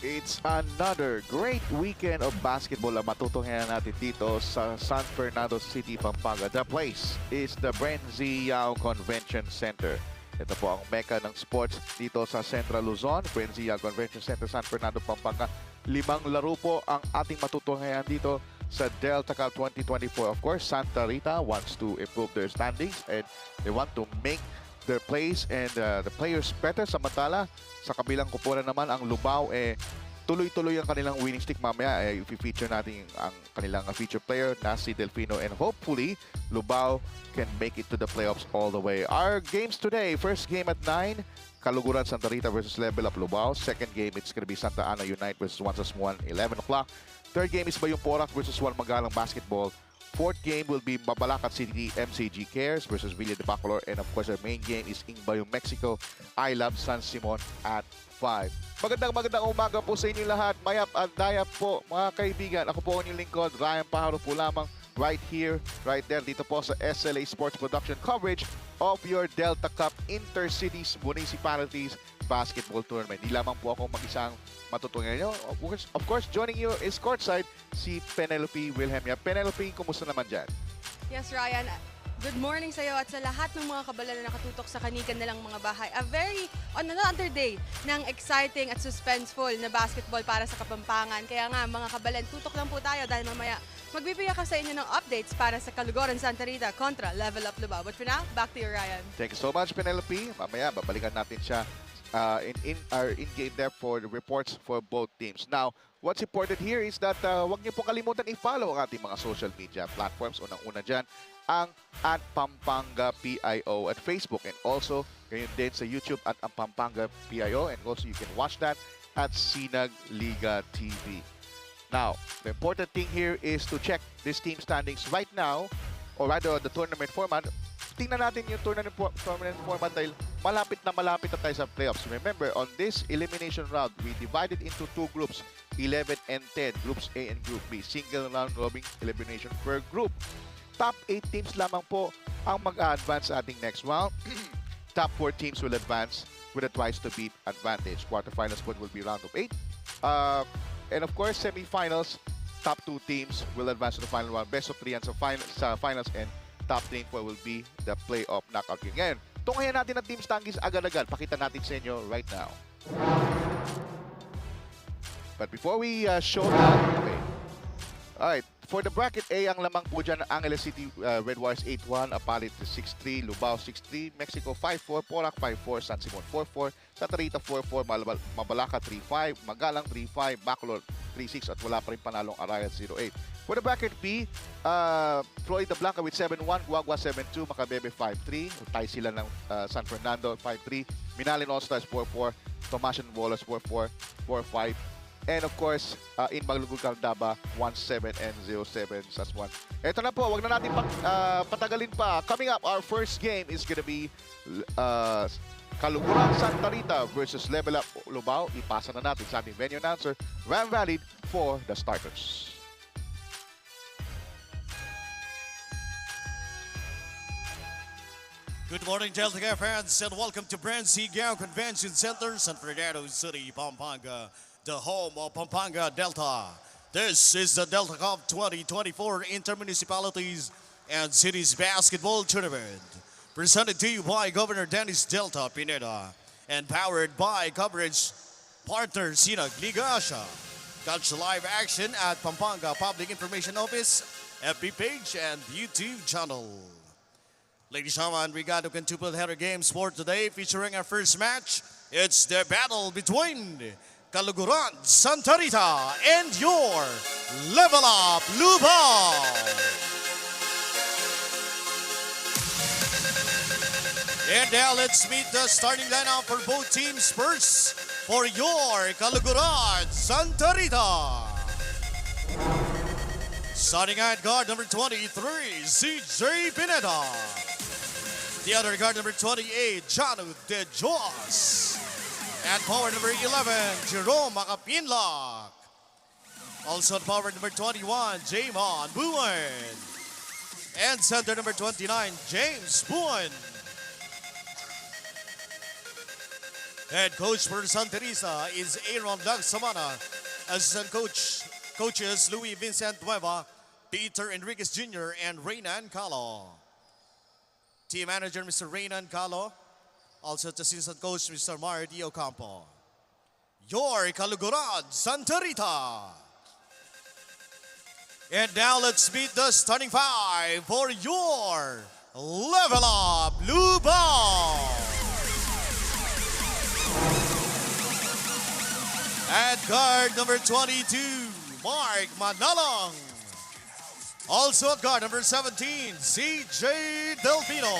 It's another great weekend of basketball ang matutunghayan natin dito sa San Fernando City, Pampanga. The place is the Brenzy Yao Convention Center. Ito po ang mecca ng sports dito sa Central Luzon, Brenzy Yao Convention Center, San Fernando, Pampanga. 5 laro po ang ating matutunghayan dito sa Delta Cup 2024. Of course, Santa Rita wants to improve their standings and they want to make their plays and the players better. Samantala, sa kabilang kupunan naman ang Lubao, tuloy-tuloy ang kanilang winning streak. Mamaya, i-feature natin ang kanilang feature player na si Delfino, and hopefully, Lubao can make it to the playoffs all the way. Our games today, first game at 9, Kaluguran Santa Rita versus Level Up Lubao. Second game, it's going to be Santa Ana Unite versus Wansas 1, 11 o'clock. Third game is Bayong Porac versus Juan Magalang Basketball. Fourth game will be Mabalacat City MCG Cares versus Villa de Bacolor. And of course, our main game is Ingbayong Mexico, I Love San Simon at 5. Magandang umaga po sa inyo lahat. Mayap at dayap po mga kaibigan. Ako po ang inyong lingkod, Ryan Pajaro po lamang, right here, right there, dito po sa SLA Sports Production coverage of your Delta Cup Intercities Municipalities Basketball Tournament. Di lamang po ako mag-isang matutungin nyo. Of course, joining you is courtside si Penelope Wilhelmia. Penelope, kumusta naman dyan? Yes, Ryan. Good morning sa iyo at sa lahat ng mga kabalan na nakatutok sa kanikan nilang mga bahay. On another day ng exciting at suspenseful na basketball para sa Kapampangan. Kaya nga, mga kabalan, tutok lang po tayo dahil mamaya magbibigay ka sa inyo ng updates para sa Kaluguran Santa Rita kontra Level Up Lubao. But for now, back to you, Ryan. Thank you so much, Penelope. Mamaya, babalikan natin siya in our in-game there for the reports for both teams. Now, what's important here is that huwag niyo po kalimutan i-follow ang ating mga social media platforms. Unang-una dyan, ang @Pampanga PIO at Facebook, and also ngayon din sa YouTube at ang Pampanga PIO, and also you can watch that at Sinag Liga TV. Now, the important thing here is to check this team standings right now, or rather the tournament format. Tingnan natin yung tournament format dahil malapit na tayo sa playoffs. Remember, on this elimination round, we divided into 2 groups, 11 and 10, Groups A and Group B. Single round robin elimination per group. Top 8 teams lamang po ang mag-advance sa ating next round. Top 4 teams will advance with a twice-to-beat advantage. Quarterfinals point will be round of 8. And of course, semifinals, top 2 teams will advance to the final round. Best of 3 and sa finals, and top 3 and 4 will be the playoff knockout game. Ngayon, tunghayan natin ang team standings agad-agad. Pakita natin sa inyo right now. But before we show that, okay. Alright, for the bracket A, ang lamang po dyan, Angeles City Red Warriors 8-1, Apalit 6-3, Lubao 6-3, Mexico 5-4, Porac 5-4, San Simon 4-4, Santa Rita 4-4, Mabalaca 3-5, Magalang 3-5, Bacolor 3-6, at wala pa rin panalong Arayat 0-8. For the bracket B, Florida Blanca with 7-1, Guagua 7-2, Macabebe 5-3, tayo sila ng San Fernando 5-3, Minalin All-Stars 4-4, Tomasian Wallace 4-4, 4-5, and of course, in Maglugod Caldaba, 1-7 and 0-7 SAS 1. Ito na po, wag na natin patagalin pa. Coming up, our first game is gonna be Kaluguran Santa Rita versus Level Up Lubao. Ipasa na natin sa ating venue announcer, Ram Valid, for the starters. Good morning, Delta Care fans, and welcome to Brenzy Yao Convention Center, San Fernando City, Pampanga, the home of Pampanga Delta. This is the Delta Cup 2024 Intermunicipalities and Cities Basketball Tournament, presented to you by Governor Dennis Delta Pineda and powered by coverage partner Sinag Liga Asia. Catch live action at Pampanga Public Information Office, FB page, and YouTube channel. Ladies and gentlemen, we got a quintuple header games for today featuring our first match. It's the battle between Kaluguran Santa Rita and your Level Up Lubao. And now let's meet the starting lineup for both teams. First, for your Kaluguran Santa Rita. Starting at guard number 23, CJ Pineda. The other guard number 28, Janu De Jos. And forward number 11, Jerome Makapinlock. Also at forward number 21, Jamon Buwan. And center number 29, James Buwan. Head coach for Santa Teresa is Aaron Lagsamana. Assistant coaches Louis Vincent Nueva, Peter Enriquez Jr., and Reynan Calo. Team manager Mr. Reynan Calo. Also the assistant coach Mr. Mario D. Ocampo. Your Kaluguran Santa Rita. And now let's meet the starting five for your Level Up Lubao. At guard number 22, Mark Manalong. Also at guard number 17, CJ Delfino.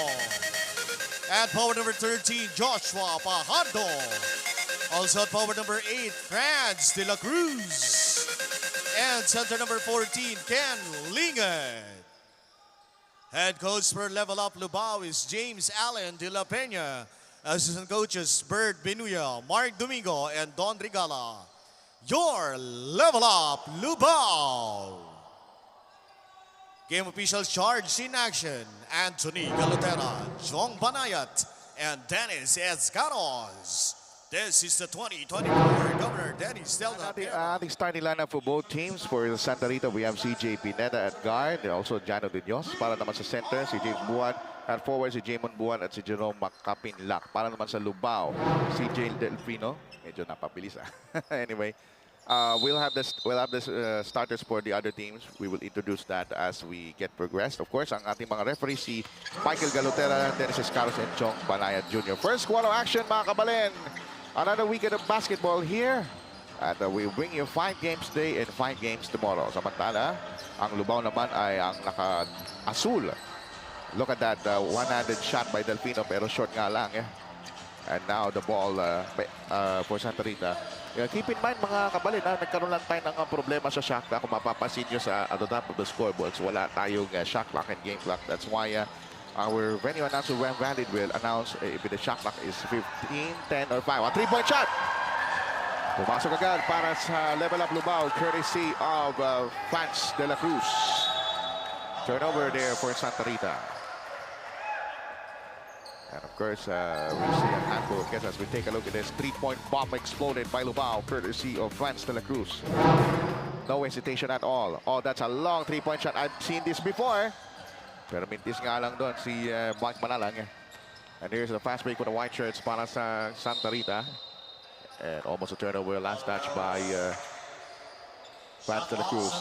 At forward number 13, Joshua Pajado. Also at forward number 8, Franz De La Cruz. And center number 14, Ken Lingard. Head coach for Level Up Lubao is James Allen De La Peña. Assistant coaches Bert Benuya, Mark Domingo, and Don Regala. Your Level Up Lubao. Game officials charged in action, Anthony Galutera, Jong Banayat, and Dennis Escaros. This is the 2024 Governor Dennis Delta. Ating starting lineup for both teams. For the Santa Rita, we have CJ Pineda at guard. Also, Jano De Dios. Para naman sa center, si James Buwan. At forward, si Jamon Buwan at si Jerome Makapinlock. Para naman sa Lubao, si Jay Delfino. Medyo napabilis Anyway, we'll have this starters for the other teams. We will introduce that as we get progressed. Of course, ang ating mga referees, si Michael Galutera, Dennis Escaros, and Chong Banayat Jr. First quarter action, mga kabalen. Another weekend of basketball here. And we bring you 5 games today and 5 games tomorrow. Samantala, ang Lubao naman ay ang naka-asul. Look at that one-handed shot by Delfino, pero short nga lang. And now the ball for Santa Rita. Keep in mind mga kabalin, nagkaroon lang tayo ng problema sa shot clock. Kung mapapansin nyo at the top of the scoreboards, wala tayong shot clock and game clock. That's why our venue announcer, Ram Valid, will announce if the shot clock is 15, 10, or 5. A 3-point shot! Pumasok agad para sa Level Up Lubao, courtesy of Franz De La Cruz. Turnover there for Santa Rita. And of course, we see a handful of guests as we take a look at this 3-point bomb exploded by Lubao, courtesy of Franz De La Cruz. No hesitation at all. Oh, that's a long 3-point shot. I've seen this before. Pero mintis nga lang doon si Mike Manalang. And here's the fast break with the white shirts para sa Santa Rita. And almost a turnover, last touch by Franz De La Cruz.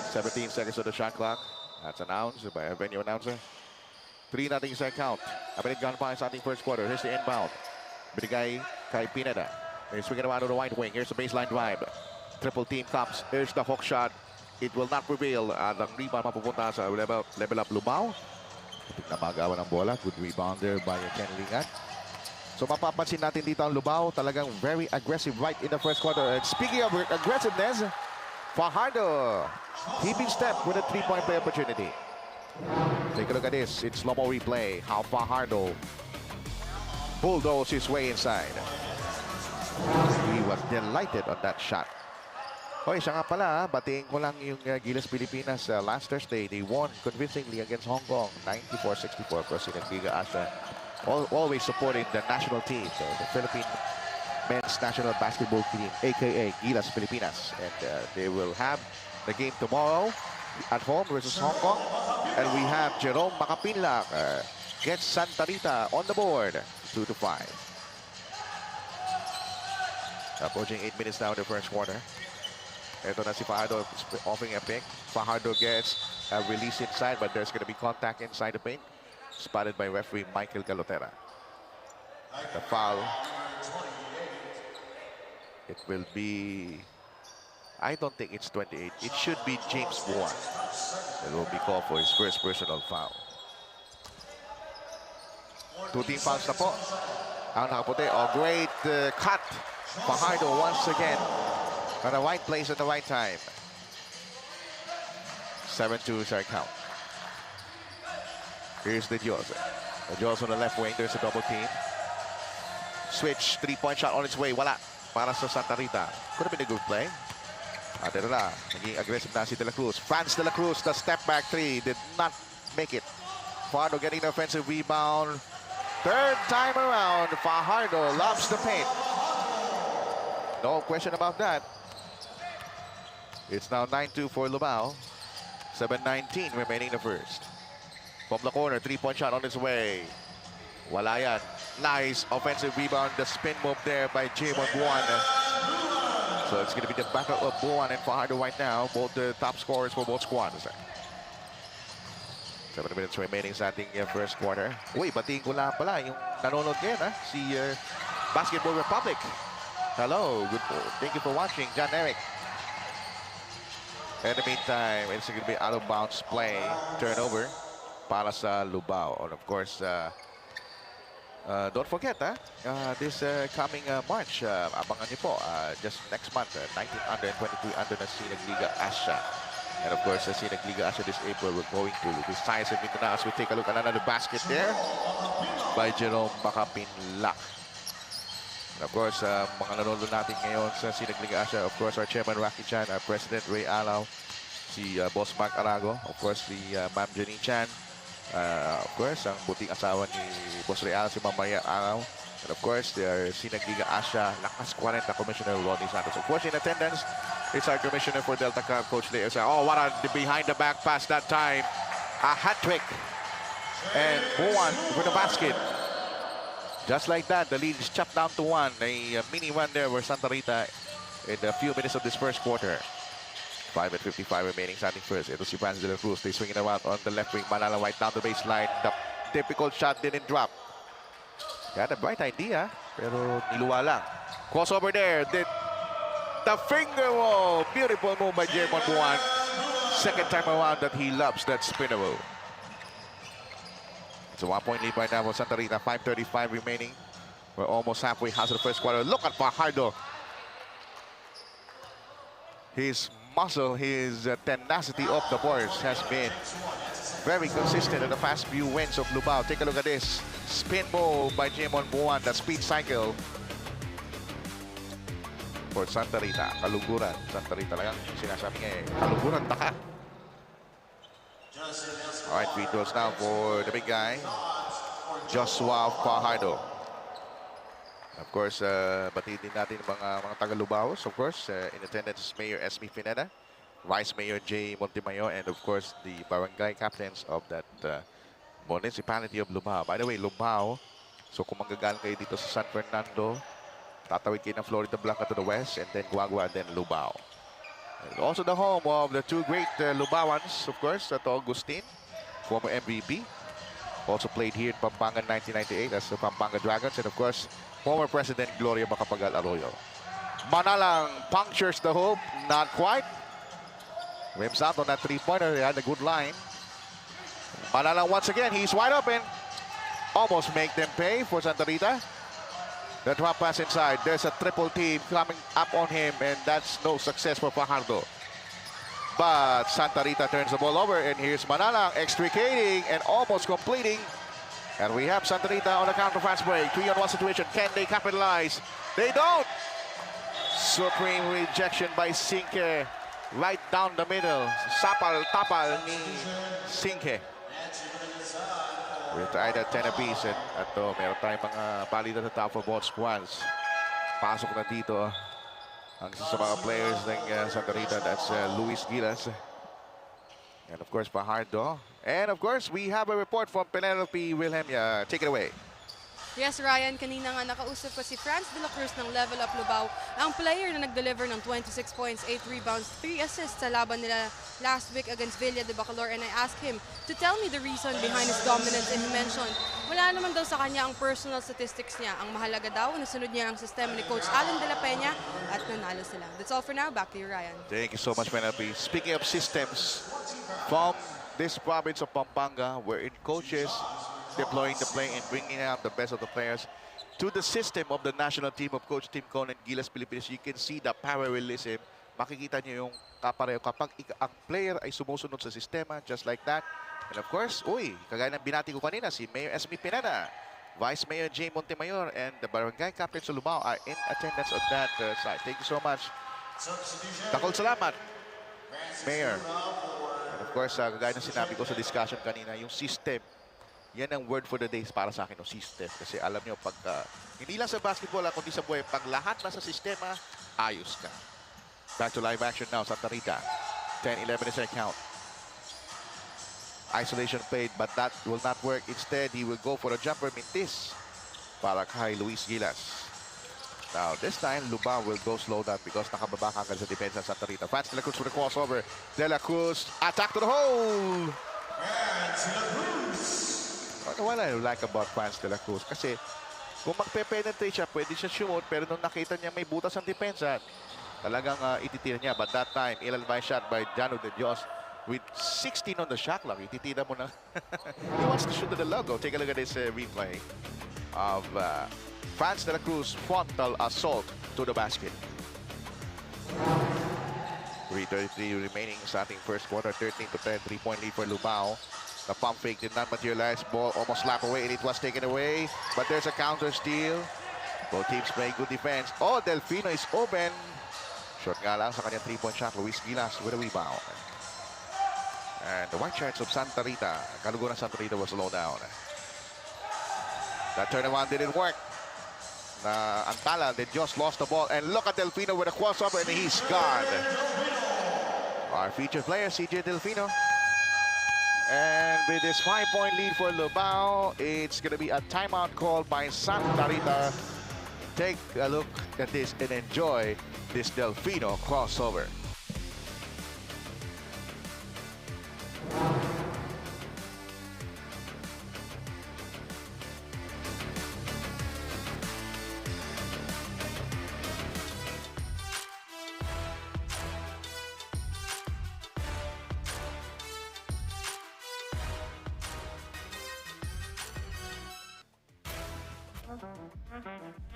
17 seconds of the shot clock. That's announced by a venue announcer. 3-0 sa count. A minute gone by starting first quarter. Here's the inbound. Binigay kay Pineda. They're swinging around to the right wing. Here's the baseline drive. Triple team comes. Here's the hook shot. It will not prevail. Ang rebound mapupunta sa level up Lubao. Na magawa ng bola. Good rebound there by Ken Lingard. So mapapansin natin dito ang Lubao. Talagang very aggressive right in the first quarter. And speaking of aggressiveness, Fajardo keeping step with a 3-point play opportunity. Take a look at this. It's slow-mo replay. How Fajardo bulldozed his way inside. He was delighted on that shot. Hoy, siya nga pala, batiin ko lang yung Gilas Pilipinas last Thursday. They won convincingly against Hong Kong, 94-64. President Giga Asha always supporting the national team, the Philippine men's national basketball team, aka Gilas Pilipinas. And they will have the game tomorrow at home versus Hong Kong. And we have Jerome Makapinlock gets Santa Rita on the board, 2-5. Approaching 8 minutes now in the first quarter. Ito na si Fajardo offering a pick. Fajardo gets a release inside, but there's going to be contact inside the paint. spotted by referee Michael Galotera. The foul. It will be, I don't think it's 28. It should be James Buwan. It will be called for his first personal foul. 2 team fouls na po. Ang nakaputi. Oh, great cut. Fajardo once again. At the right place at the right time. 7-2 is our count. Here's the Dios. The Dios on the left wing. There's a double team. Switch. 3-point shot on its way. Wala. Para sa Santa Rita. Could have been a good play. At ito na. Naging aggressive na si De La Cruz. Franz De La Cruz, the step back 3. Did not make it. Fajardo getting the offensive rebound. Third time around. Fajardo lobs the paint. No question about that. It's now 9-2 for Lubao. 7:19 remaining in the first. From the corner, 3-point shot on its way. Wala yan. Nice offensive rebound. The spin move there by Jamon Buwan. So it's going to be the battle of Buwan and Fajardo right now. Both the top scorers for both squads. 7 minutes remaining sa ating first quarter. Uy, batiin ko lang pala yung nanonood ngayon, ha? Si Basketball Republic. Hello, good. Thank you for watching, John Eric. In the meantime, it's going to be out of bounds play, turnover para sa Lubao. And of course, don't forget, this coming March, abangan niyo po, just next month, 19 under and 23 under na Sinagliga Asia. And of course, Sinagliga Asia this April, we're going to the Science of Mindanao as we take a look at another basket there by Jerome Bacapinlac. And of course, mga nanonood natin ngayon sa Sinagliga Asia, of course, our Chairman Rocky Chan, our President Ray Alaw, si Boss Mark Arago, of course, si Ma'am Jenny Chan, of course, ang buting asawa ni Boss Ray Alaw, si Ma'am Maria Alaw, and of course, their Sinagliga Asia, Lakas 40, Commissioner Ronnie Santos. Of course, in attendance, it's our Commissioner for Delta Cup, Coach Leo. Oh, what a behind-the-back pass that time. A hat trick. And Buwan for the basket. Just like that, the lead is chopped down to 1. A mini run there for Santa Rita in a few minutes of this first quarter. 5:55 remaining starting first. Ito si Franz De La Cruz. They swing it around on the left wing. Manala right down the baseline. The typical shot didn't drop. Got a bright idea, pero niluwa lang. Crossover there. Did the finger roll. Beautiful move by Jermon Buwan. Second time around that he loves that spinner roll. It's a 1-point lead right now for Santa Rita. 5:35 remaining. We're almost halfway house of the first quarter. Look at Fajardo. His muscle, his tenacity off the boards has been very consistent in the past few wins of Lubao. Take a look at this. Spin move by Jamon Buwan. The speed cycle for Santa Rita. Kaluguran. Santa Rita lang sinasabi niya eh. Kaluguran, taka. All right, free throws now for the big guy, Joshua Fajardo. Of course, batiin din natin mga taga-Lubaos. Of course, in attendance, Mayor Esme Pineda, Vice Mayor J. Montemayor, and of course, the barangay captains of that municipality of Lubao. By the way, Lubao, so kung manggagaling kayo dito sa San Fernando, tatawid kayo ng Florida Blanca to the west, and then Guagua, then Lubao. And also the home of the two great Lubaoans, of course, at Augustine, former MVP. Also played here in Pampanga in 1998 as the Pampanga Dragons. And of course, former President Gloria Macapagal Arroyo. Manalang punctures the hoop. Not quite. Rims out on that three-pointer. They had a good line. Manalang once again. He's wide open. Almost make them pay for Santa Rita. The drop pass inside. There's a triple team coming up on him. And that's no success for Fajardo. But Santa Rita turns the ball over, and here's Manalang extricating and almost completing. And we have Santa Rita on the counter fast break. 3-on-1 situation. Can they capitalize? They don't. Supreme rejection by Sinke. Right down the middle. Sapal-tapal ni Sinke. We're tied at 10 apiece. At meron tayong mga balita sa top for both squads. Pasok na dito ang isa sa mga players ng Santa Rita, that's Luis Gilas. And of course, Fajardo. And of course, we have a report from Penelope Wilhelmia. Take it away. Yes, Ryan, kanina nga nakausap ko si Franz de la Cruz ng Level Up Lubao, ang player na nag-deliver ng 26 points, 8 rebounds, 3 assists sa laban nila last week against Villa de Bacolor, and I asked him to tell me the reason behind his dominance, and he mentioned wala naman daw sa kanya ang personal statistics niya. Ang mahalaga daw, nasunod niya ang sistema ni Coach Alan de la Peña at nanalo sila. That's all for now. Back to you, Ryan. Thank you so much, Penelope. Speaking of systems, from this province of Pampanga, wherein coaches deploying the play and bringing out the best of the players to the system of the national team of Coach Tim Conan, Gilas Pilipinas, you can see the parallelism. Makikita niyo yung kapareho kapag ang player ay sumusunod sa sistema, just like that. And of course, kagaya ng binati ko kanina, si Mayor Esme Pineda, Vice Mayor Jay Montemayor, and the Barangay Captain sa Lubao are in attendance on that side. Thank you so much. Takol salamat, Mayor. And of course, kagaya ng sinabi ko sa discussion kanina, yung system, yan ang word for the day para sa akin, no, system. Kasi alam nyo, pag, hindi lang sa basketball, kundi sa buhay, pag lahat na sa sistema, ayos ka. Back to live action now, Santa Rita. 10-11 is their count. Isolation played, but that will not work. Instead, he will go for a jumper, Mintis, para kay Luis Gilas. Now, this time, Lubao will go slow down because nakababa ka agad sa depensa ng Santa Rita. Franz de la Cruz for the crossover. De la Cruz, attack to the hole! What I like about Franz de la Cruz, kasi kung magpe-penetrate siya, pwede siya shoot, pero nung nakita niya may butas ang depensa, talagang ititira niya. But that time, ilan by shot by Jano de Dios with 16 on the shot clock. Ititira mo na. He wants to shoot to the logo. Take a look at this replay of Franz de la Cruz frontal assault to the basket. 3:33 remaining starting first quarter, 13-10, 3-point lead for Lubao. The pump fake did not materialize. Ball almost slapped away and it was taken away. But there's a counter steal. Both teams play good defense. Oh, Delfino is open. Short nga lang sa kanyang 3-point shot. Luis Gilas with a rebound. And the White Shirts of Santa Rita. Kalugo ng Santa Rita was low down. That turnaround didn't work. Antala, they just lost the ball. And look at Delfino with a crossover and he's gone. Our featured player, CJ Delfino. And with this 5-point lead for Lubao, it's going to be a timeout call by Santa Rita. Take a look at this and enjoy this Delfino crossover.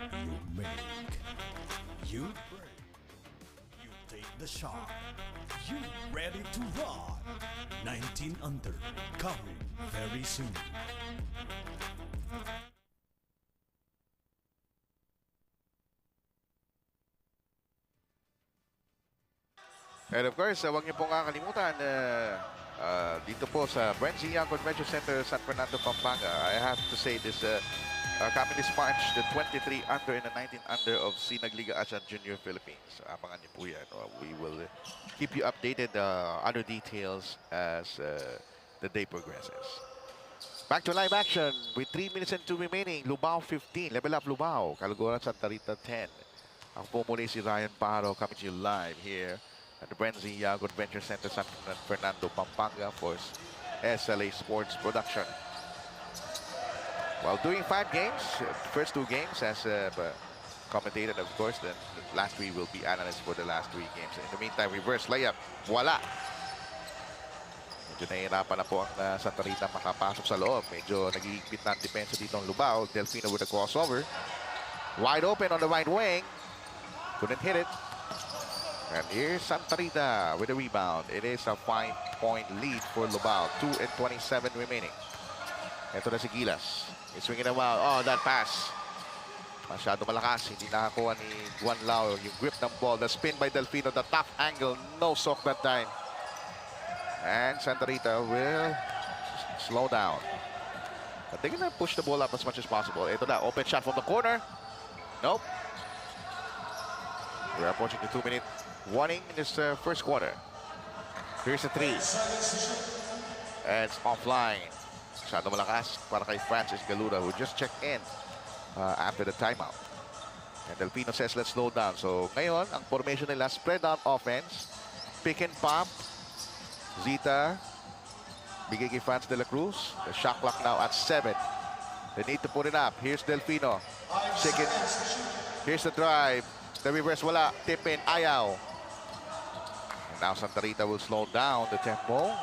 You make, you break, you take the shot, you ready to rock. 19 under, coming very soon. And of course, huwag niyo pong kakalimutan dito po sa Brenzy Young Convention Center, San Fernando, Pampanga. I have to say this, coming this March, the 23 under and the 19 under of Sinagliga Asian Junior Philippines. Abangan niyo po yan. We will keep you updated other details as the day progresses. Back to live action with 3 minutes and 2 remaining. Lubao 15. Level up Lubao. Kaluguran Santa Rita 10. Ang po muli si Ryan Paro coming to you live here at the Brenzy Young Convention Center, San Fernando, Pampanga for SLA Sports Production. While doing 5 games, first 2 games as commentated, of course, then the last 3 will be analysts for the last 3 games. In the meantime, reverse layup, voila! Medyo nahihirapan na po ang Santa Rita makapasok sa loob. Medyo nagigipit na ang depensa dito ang Lubao. Delfino with a crossover. Wide open on the right wing. Couldn't hit it. And here's Santa Rita with a rebound. It is a 5-point lead for Lubao. 2:27 remaining. Ito na si Gilas. He's swinging around. Oh, that pass. Masyado malakas. Hindi nakakuha ni Juan Lao yung grip ng ball. The spin by Delfino. The top angle. No soak that time. And Santa Rita will slow down. But they're gonna push the ball up as much as possible. Ito na. Open shot from the corner. Nope. We're approaching the 2-minute warning in this first quarter. Here's a 3. And it's offline. Masyado malakas para kay Francis Galuda who just checked in after the timeout. And Delfino says, let's slow down. So ngayon, ang formation nila, spread out offense, pick and pop, Zita, bigay kay Franz de la Cruz. The shot clock now at 7. They need to put it up. Here's Delfino. Second. Here's the drive. The reverse, wala. Tip in, ayaw. And now Santa Rita will slow down the tempo.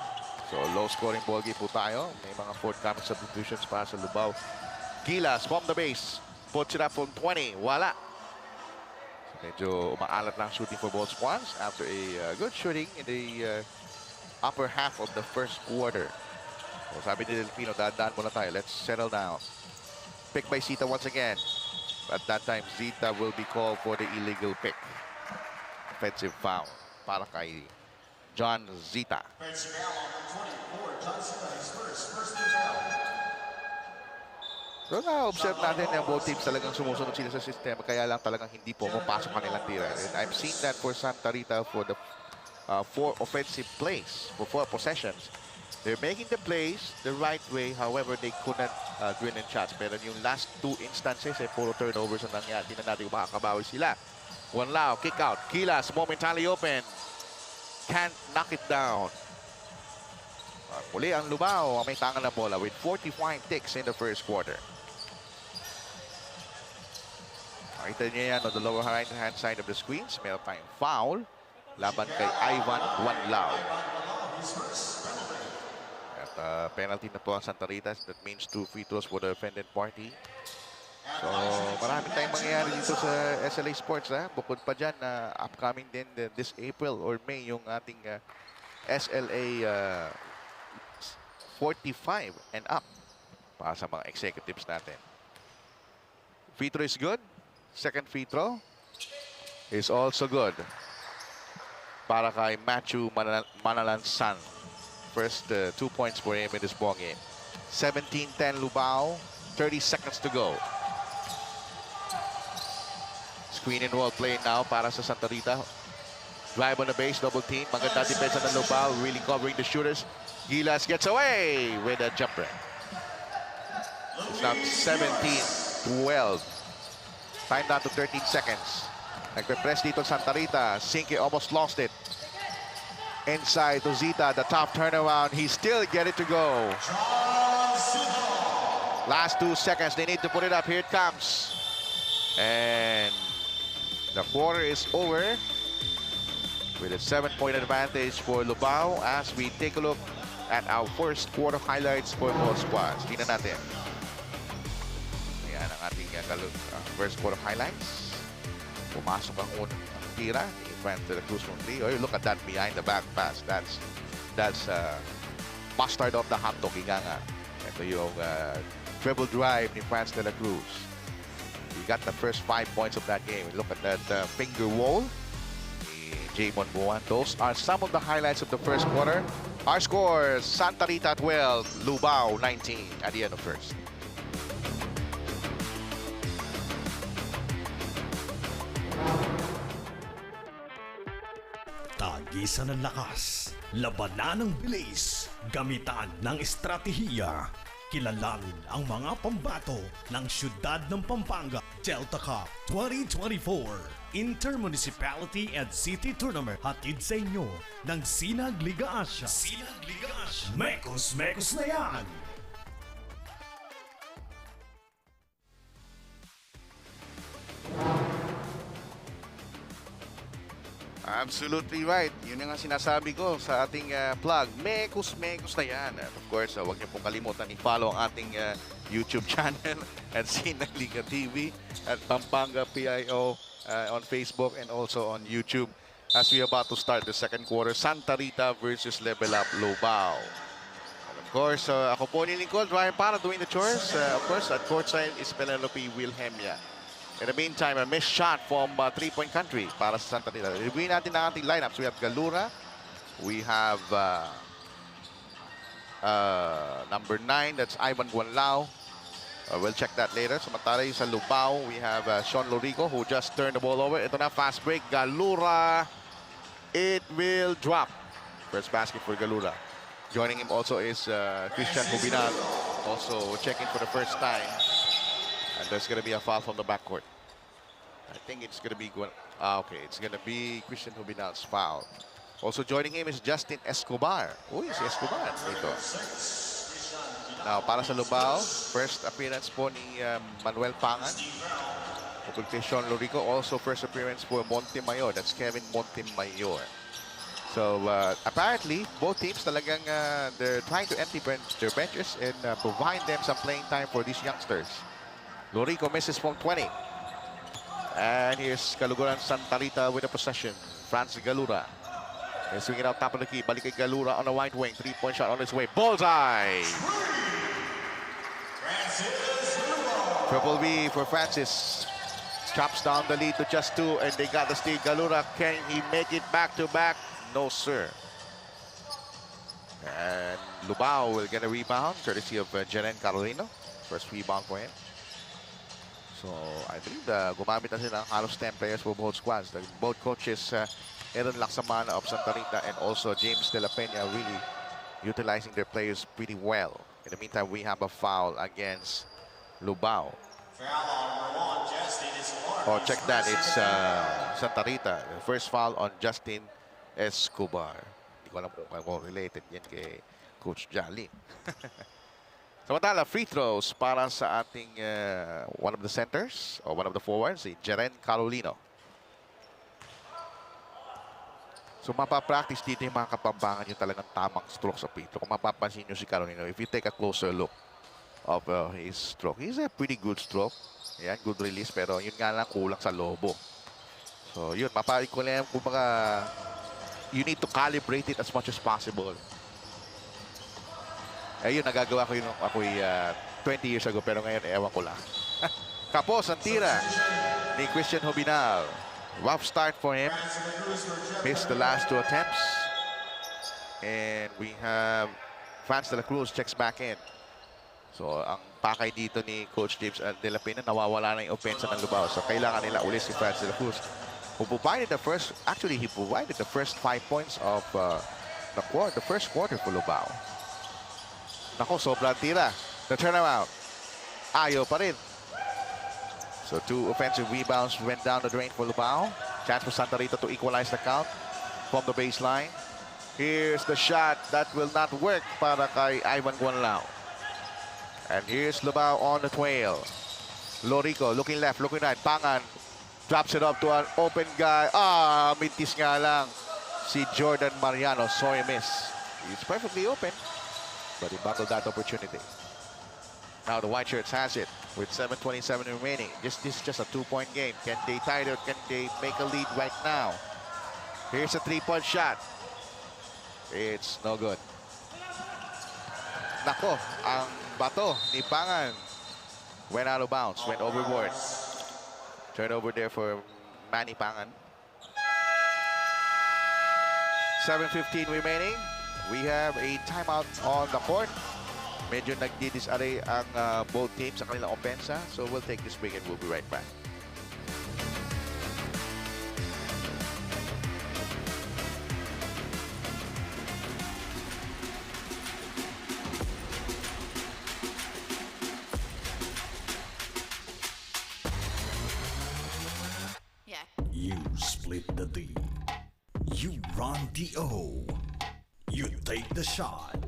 So low-scoring ball game po tayo. May mga forthcoming substitutions para sa Lubao. Gilas from the base. Puts it up from 20. Wala. Medyo umaalat lang shooting for both squads after a good shooting in the upper half of the first quarter. So sabi ni Delfino, dahan-dahan muna tayo. Let's settle down. Pick by Zita once again. At that time, Zita will be called for the illegal pick. Offensive foul para kay John Zita. So na-observe natin na both teams talagang sumusunod sila sa sistema, kaya lang talagang hindi po mapasok kanilang tira. And I've seen that for Santa Rita for the 4 offensive plays, for 4 possessions. They're making the plays the right way, however, they couldn't win in shots. Pero yung last 2 instances, puro turnovers ang nangyari. Tingnan natin kung makakabawi sila. One Lao, kick out. Gilas, momentarily open. Can't knock it down. Muli ang Lubao, may tangan na bola with 45 ticks in the first quarter. Makita niyo yan on the lower right-hand side of the screens. Meron tayong foul laban kay Ivan Wanlao. At penalty na po ang Santa Rita. That means 2 free throws for the offended party. So marami tayong mangyayari dito sa SLA Sports. Bukod pa dyan, upcoming din this April or May yung ating SLA 45 and up para sa mga executives natin. Free throw is good. Second free throw is also good para kay Matthew Manalansan. First 2 points for him in this ball game. 17-10 Lubao. 30 seconds to go. Screen and roll play now para sa Santa Rita. Drive on the base, double team. Maganda depensa ng Lubao, really covering the shooters. Gilas gets away with a jumper. It's now 17-12. Time down to 13 seconds. Nagpe-press dito Santa Rita. Sinke almost lost it. Inside to Zita, the top turnaround. He still get it to go. Last 2 seconds, they need to put it up. Here it comes. And the quarter is over with a 7-point advantage for Lubao as we take a look at our first quarter highlights for both squads. Tingnan natin. Ayan ang ating first quarter highlights. Pumasok ang unang tira ni Franz de la Cruz from 3. Oh, look at that behind the back pass. That's mustard of the hot dog. Ika nga. Ito yung dribble drive ni Franz de la Cruz. He got the first 5 points of that game. Look at that finger roll. Jamon Buwan. Those are some of the highlights of the first quarter. Our scores, Santa Rita 12, Lubao 19 at the end of first. Tagisan ng lakas, labanan ng bilis, gamitan ng estratehiya. Kilalanin ang mga pambato ng siyudad ng Pampanga. Delta Cup 2024 Intermunicipality and City Tournament hatid sa inyo ng Sinag Liga Asya. Sinag Liga Asya. Mekos na yan! Absolutely right. Yun nga sinasabi ko sa ating plug. Mekos na yan. And of course, huwag niyo pong kalimutan i-follow ang ating YouTube channel at Sinag Liga TV at Pampanga PIO on Facebook and also on YouTube as we are about to start the second quarter. Santa Rita versus Level Up Lubao. And of course, ako po nilingkod, Ryan Para doing the chores. Of course, at courtside is Penelope Wilhelmia. In the meantime, a missed shot from three-point country para sa Santa Rita. Review natin ang ating lineups. We have Galura. We have number 9, that's Ivan Guanlao. We'll check that later. Samantala sa Lubao, we have Sean Lorico who just turned the ball over. Ito na, fast break. Galura. It will drop. First basket for Galura. Joining him also is Christian Hubinal. Also checking for the first time. And there's going to be a foul from the backcourt. I think it's going to be... okay, it's going to be Christian Hubinal's foul. Also joining him is Justin Escobar. Uy, si Escobar dito. Now, para sa Lubao, first appearance po ni Manuel Pangan. Upul kay Sean Lorico, also first appearance for Montemayor. That's Kevin Montemayor. So, apparently, both teams talagang they're trying to empty their benches and provide them some playing time for these youngsters. Lorico misses from 20. And here's Caluguran Santa Rita with a possession. Franz Galura. They're swinging out top of the key. Balik kay Galura on the right wing. Three-point shot on his way. Bullseye! Triple B for Francis. Chops down the lead to just 2, and they got the steal. Galura, can he make it back-to-back? No, sir. And Lubao will get a rebound, courtesy of Jeren Carolino. First rebound for him. So, I believe gumamit na sila ng halos 10 players for both squads. Both coaches, Aaron Laksamana of Santa Rita and also James De La Peña, really utilizing their players pretty well. In the meantime, we have a foul against Lubao. Oh, check that. It's Santa Rita. The first foul on Justin Escobar. Hindi ko alam kung related yan kay Coach Jolly. Samantala, free throws para sa ating one of the centers or one of the forwards, si Jeren Carolino. So mapapractice dito yung mga kapampangan yung talagang tamang stroke sa free throw. Kung mapapansin nyo si Carolino, if you take a closer look of his stroke, he's a pretty good stroke. Yan, good release, pero yun nga lang kulang sa lobo. So yun, mapapalit ko lang kung baka you need to calibrate it as much as possible. Ayun, nagagawa ko yun ako'y 20 years ago, pero ngayon, ewan ko lang. Kapos ang tira ni Christian Hubinal. Rough start for him. Missed the last 2 attempts. And we have Franz de la Cruz checks back in. So, ang pakay dito ni Coach James De La Peña, nawawala na yung opensa ng Lubao. So, kailangan nila ulit si Franz de la Cruz, who provided the first, actually, he provided the first 5 points of the first quarter for Lubao. Nako, sobrang tira. The turnaround. Ayaw pa rin. So 2 offensive rebounds went down the drain for Lubao. Chance for Santa Rita to equalize the count from the baseline. Here's the shot that will not work para kay Ivan Guanlao. And here's Lubao on the trail. Lorico looking left, looking right. Pangan drops it up to an open guy. Mintis nga lang si Jordan Mariano. Sorry, miss. He's perfectly open, but he battled that opportunity. Now the White Shirts has it with 7:27 remaining. This is just a 2-point game. Can they tie it? Can they make a lead right now? Here's a 3-point shot. It's no good. Nako, ang bato ni Pangan went out of bounds, went overboard. Turnover there for Manny Pangan. 7:15 remaining. We have a timeout on the court. Medyo nagdidisarray ang both teams sa kanilang opensa. So we'll take this break and we'll be right back. Yeah. You split the D. You run the O. You take the shot.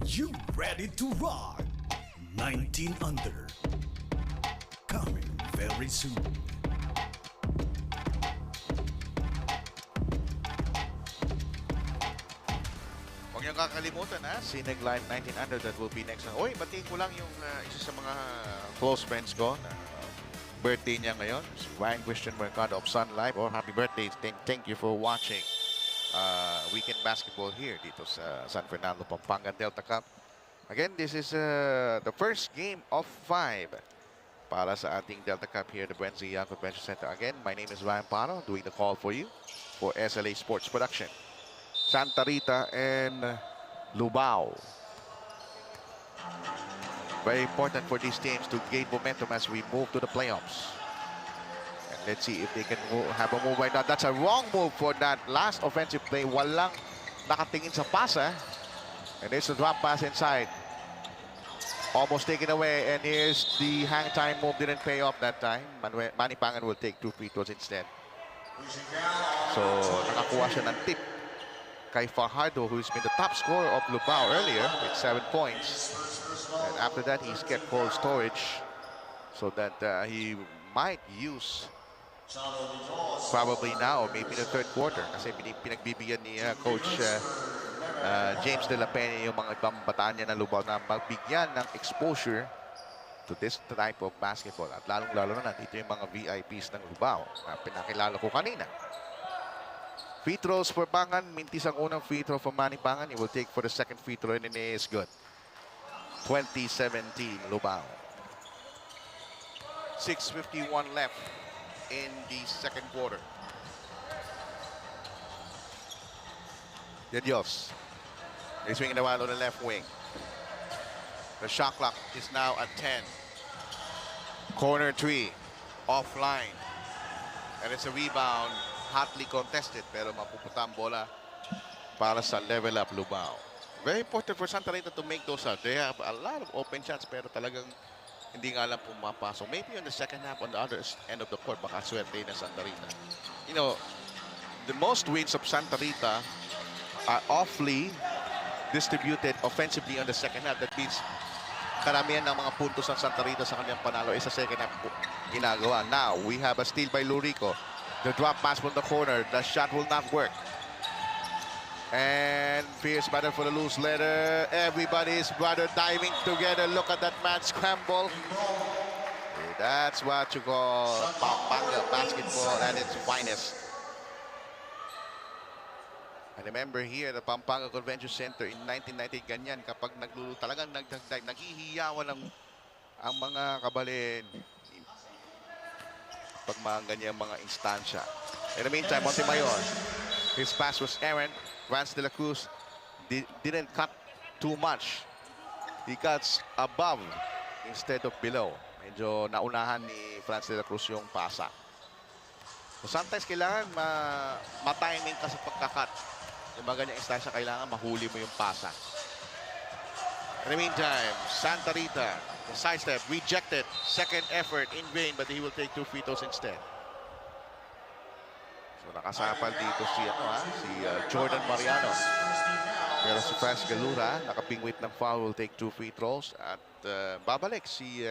You ready to rock? 19 under. Coming very soon. Huwag niyong kakalimutan Sineg Live 19 under, that will be next. Uy, batiin ko lang yung isa sa mga close friends ko na birthday niya ngayon. Si Ryan Christian Mercado of Sun Live. Happy birthday. Thank you for watching weekend basketball here dito sa San Fernando, Pampanga Delta Cup. Again, this is the first game of 5 para sa ating Delta Cup here at the Brenzy Young Convention Center. Again, my name is Ryan Paro, doing the call for you for SLA Sports Production. Santa Rita and Lubao. Very important for these teams to gain momentum as we move to the playoffs. And let's see if they can have a move right now. That's a wrong move for that last offensive play. Walang nakatingin sa pasa. And there's a drop pass inside. Almost taken away, and here's the hang time move. Didn't pay off that time. Manny Pangan will take 2 free throws instead. So, nakakuha siya ng tip kay Fajardo, who's been the top scorer of Lubao earlier with 7 points. And after that, he's kept cold storage so that he might use probably now, maybe the third quarter. Kasi pinagbibigyan ni Coach James De La Peña yung mga ibang bataan niya ng Lubao na magbigyan ng exposure to this type of basketball. At lalong-lalo na dito yung mga VIPs ng Lubao na pinakilala ko kanina. Free throws for Pangan. Mintis ang unang free throw for Manny Pangan. He will take for the second free throw and it is good. 2017 Lubao. 6:51 left in the second quarter. De Dios. He's swinging the ball on the left wing. The shot clock is now at 10. Corner 3. Offline. And it's a rebound. Hotly contested. Pero mapupunta ang bola para sa level up Lubao. Very important for Santa Rita to make those shots. They have a lot of open shots pero talagang hindi nga lang pumapasok. Maybe on the second half on the other end of the court, baka swerte na Santa Rita. You know, the most wins of Santa Rita are awfully distributed offensively on the second half. That means karamihan ng mga puntos ng Santa Rita sa kanilang panalo ay sa second half ginagawa. Now, we have a steal by Lurico. The drop pass from the corner. The shot will not work. And fierce battle for the loose letter. Everybody's brother diving together. Look at that man scramble. That's what you call Pampanga basketball at its finest. I remember here at the Pampanga Convention Center in 1998, ganyan, kapag talagang nagdagdag, naghihiyawan ang mga kabalin pag mga ganyan mga instansya. In the meantime, Montemayor, his pass was errant. Franz de la Cruz didn't cut too much. He cuts above instead of below. Medyo naunahan ni Franz de la Cruz yung pasa. So sometimes kailangan ma-timing ka sa pagkakat. Yung mga ganyang instansya, kailangan mahuli mo yung pasa. In the meantime, Santa Rita, the sidestep, rejected. Second effort in vain, but he will take 2 free throws instead. So nakasapal dito si Jordan Mariano. Pero si Franz Galura, nakapingwit ng foul, will take 2 free throws. At babalik si,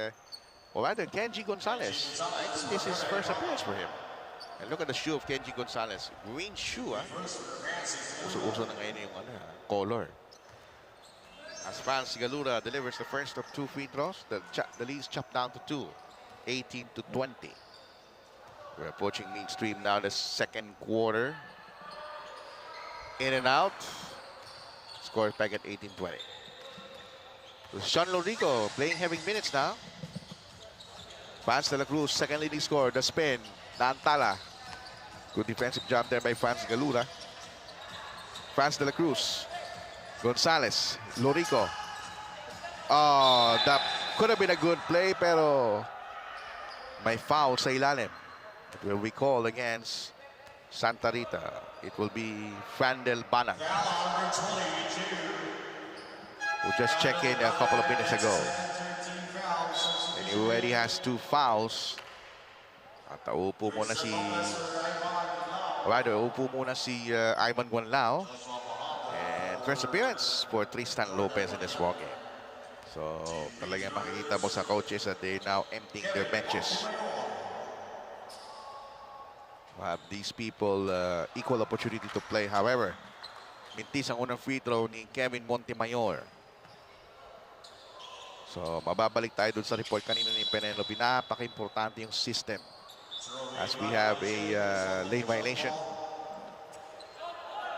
or rather, Kenji Gonzalez. I think this is first appearance for him. And look at the shoe of Kenji Gonzalez. Green shoe, Uso-uso na ngayon yung color. As Franz Galura delivers the first of 2 free throws, the lead's chopped down to 2, 18-20. We're approaching midstream now, the second quarter. In and out. Score back at 18-20. Sean Lorico playing heavy minutes now. Franz de la Cruz, second leading scorer. The spin. Naantala. Good defensive job there by Franz Galura. Franz de la Cruz. Gonzalez. Lorico. Oh, that could have been a good play, pero may foul sa ilalim. It will be called against Santa Rita. It will be Frandel Banang, who just checked in a couple of minutes ago. And he already has 2 fouls. At upo muna si Ivan Guanlao. And first appearance for Tristan Lopez in this ball game. So talagang makikita mo sa coaches that they now emptying their benches. We'll have these people equal opportunity to play. However, mintis ang unang free throw ni Kevin Montemayor. So mababalik tayo dun sa report kanina ni Penelope. Napaka-importante yung system. As we have a lane violation.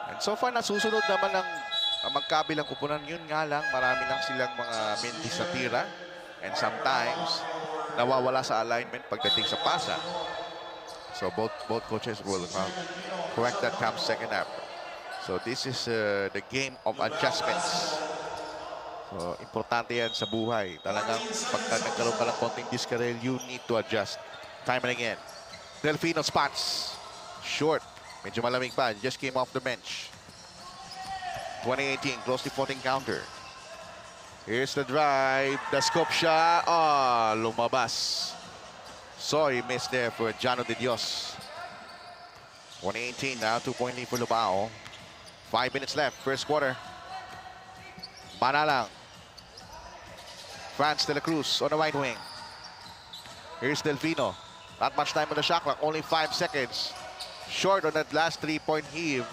And so far, nasusunod naman ng magkabilang kupunan. Yun nga lang, marami lang silang mga mintis sa tira. And sometimes, nawawala sa alignment pagdating sa pasa. So both coaches will correct that come second half. So this is the game of adjustments. So importante yan sa buhay. Talagang pagka nagkaroon ka ng konting diskarel, you need to adjust. Time and again. Delfino spots. Short. Medyo malamig pa. Just came off the bench. 2018, closely fought encounter. Here's the drive. The scoop shot. Oh, lumabas. Sorry, missed there for Jano de Dios. 118 now, 2-point lead for Lubao. 5 minutes left, first quarter. Manalang. Franz de la Cruz on the right wing. Here's Delfino. Not much time on the shot clock, only 5 seconds. Short on that last 3-point heave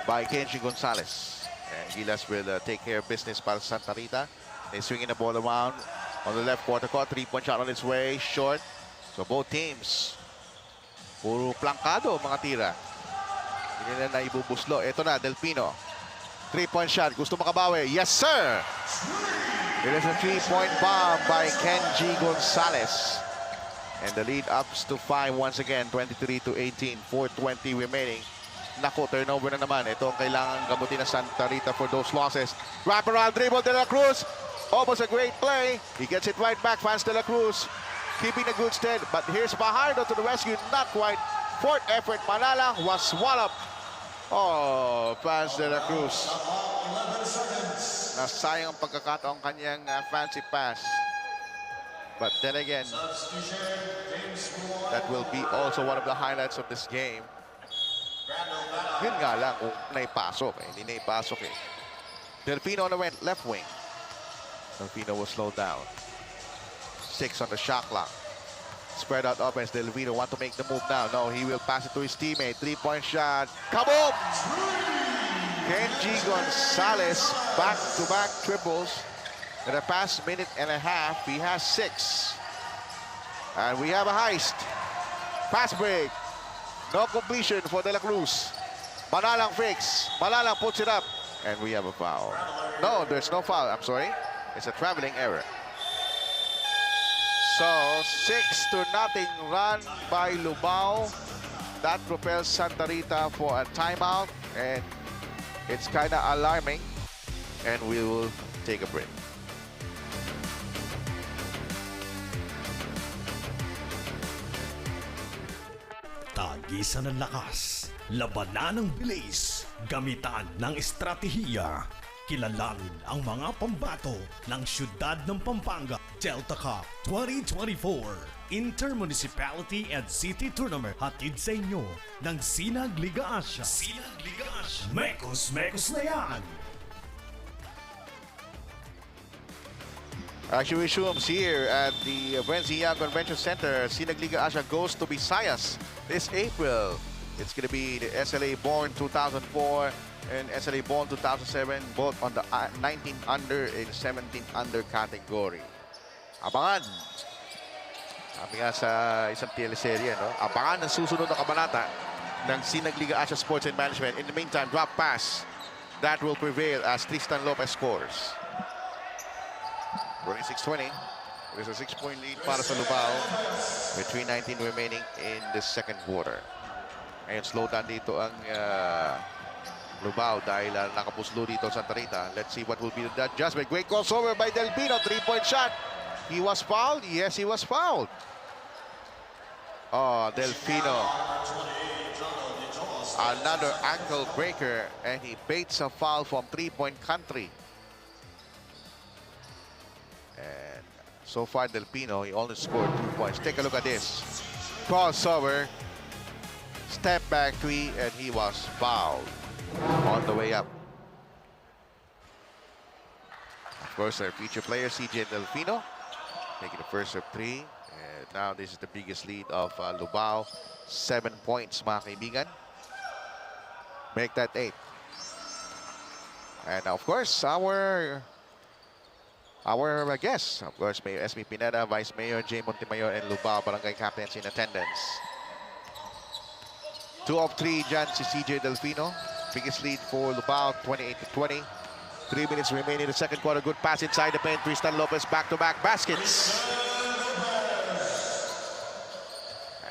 by Kenji Gonzalez. And Gilas will take care of business para sa Santa Rita. They swinging the ball around on the left quarter court. 3-point shot on its way, short. So both teams, puro plankado mga tira. Hindi na naibubuslo. Ito na, Delfino. 3-point shot, gusto makabawi. Yes, sir! It is a 3-point bomb by Kenji Gonzalez. And the lead ups to 5 once again, 23-18, 4:20 remaining. Naku, turnover na naman. Ito ang kailangan gamutin na Santa Rita for those losses. Wraparound dribble, De La Cruz. Almost a great play. He gets it right back, Franz De La Cruz. Keeping a good stead. But here's Fajardo to the rescue. Not quite. Fourth effort, Manala was swallowed. Oh, Franz De La Cruz. Nasayang ang pagkakataong kanyang fancy pass. But then again, that will be also one of the highlights of this game. Yun nga lang kung naipasok eh. Hindi naipasok eh. Delfino on the left wing. Delfino will slow down. 6 on the shot clock. Spread out offense. Delfino want to make the move now. No, he will pass it to his teammate. 3-point shot. Kaboom! Kenji Gonzalez back-to-back triples. In the past minute and a half, he has 6. And we have a heist. Pass break. No completion for De La Cruz. Manalang fix. Manalang puts it up. And we have a foul. No, there's no foul. I'm sorry. It's a traveling error. So, 6-0 run by Lubao. That propels Santa Rita for a timeout. And it's kind of alarming. And we will take a break. Tagisan ng lakas, labanan ng bilis, gamitan ng estratehiya. Kilalanin ang mga pambato ng siyudad ng Pampanga. Delta Cup 2024 Intermunicipality and City Tournament. Hatid sa inyo ng Sinag Liga Asia. Sinag Liga Asia. Mekos na yan! Action resumes here at the Brenzian Convention Center. Sinag Liga Asia goes to Visayas this April. It's going to be the SLA Born 2004 and SLA Born 2007, both on the 19 under and 17 under category. Abangan. Sabi nga sa isang teleserye, no? Abangan ang susunod na kabanata ng Sinag Liga Asia Sports and Management. In the meantime, drop pass. That will prevail as Tristan Lopez scores. 26-20. There's a 6-point lead para sa Lubao with 3:19 remaining in the second quarter. Ngayon, slow down dito ang Lubao dahil nakapuslo dito sa Santa Rita. Let's see what will be the adjustment. Great crossover by Delfino. 3-point shot. He was fouled? Yes, he was fouled. Oh, Delfino. Another ankle breaker, and he baits a foul from 3-point country. And so far, Delfino, he only scored 2 points. Take a look at this. Crossover, step back 3, and he was fouled on the way up. Of course, our feature player, CJ Delfino, making the first of 3. And now this is the biggest lead of Lubao. 7 points, mga kaibigan. Make that 8. And of course, our guests, of course, Mayor Esme Pineda, Vice Mayor Jay Montemayor, and Lubao Barangay Captains in attendance. 2 of 3 dyan si CJ Delfino. Biggest lead for Lubao, 28-20. 3 minutes remaining in the second quarter. Good pass inside the paint. Tristan Lopez back-to-back baskets.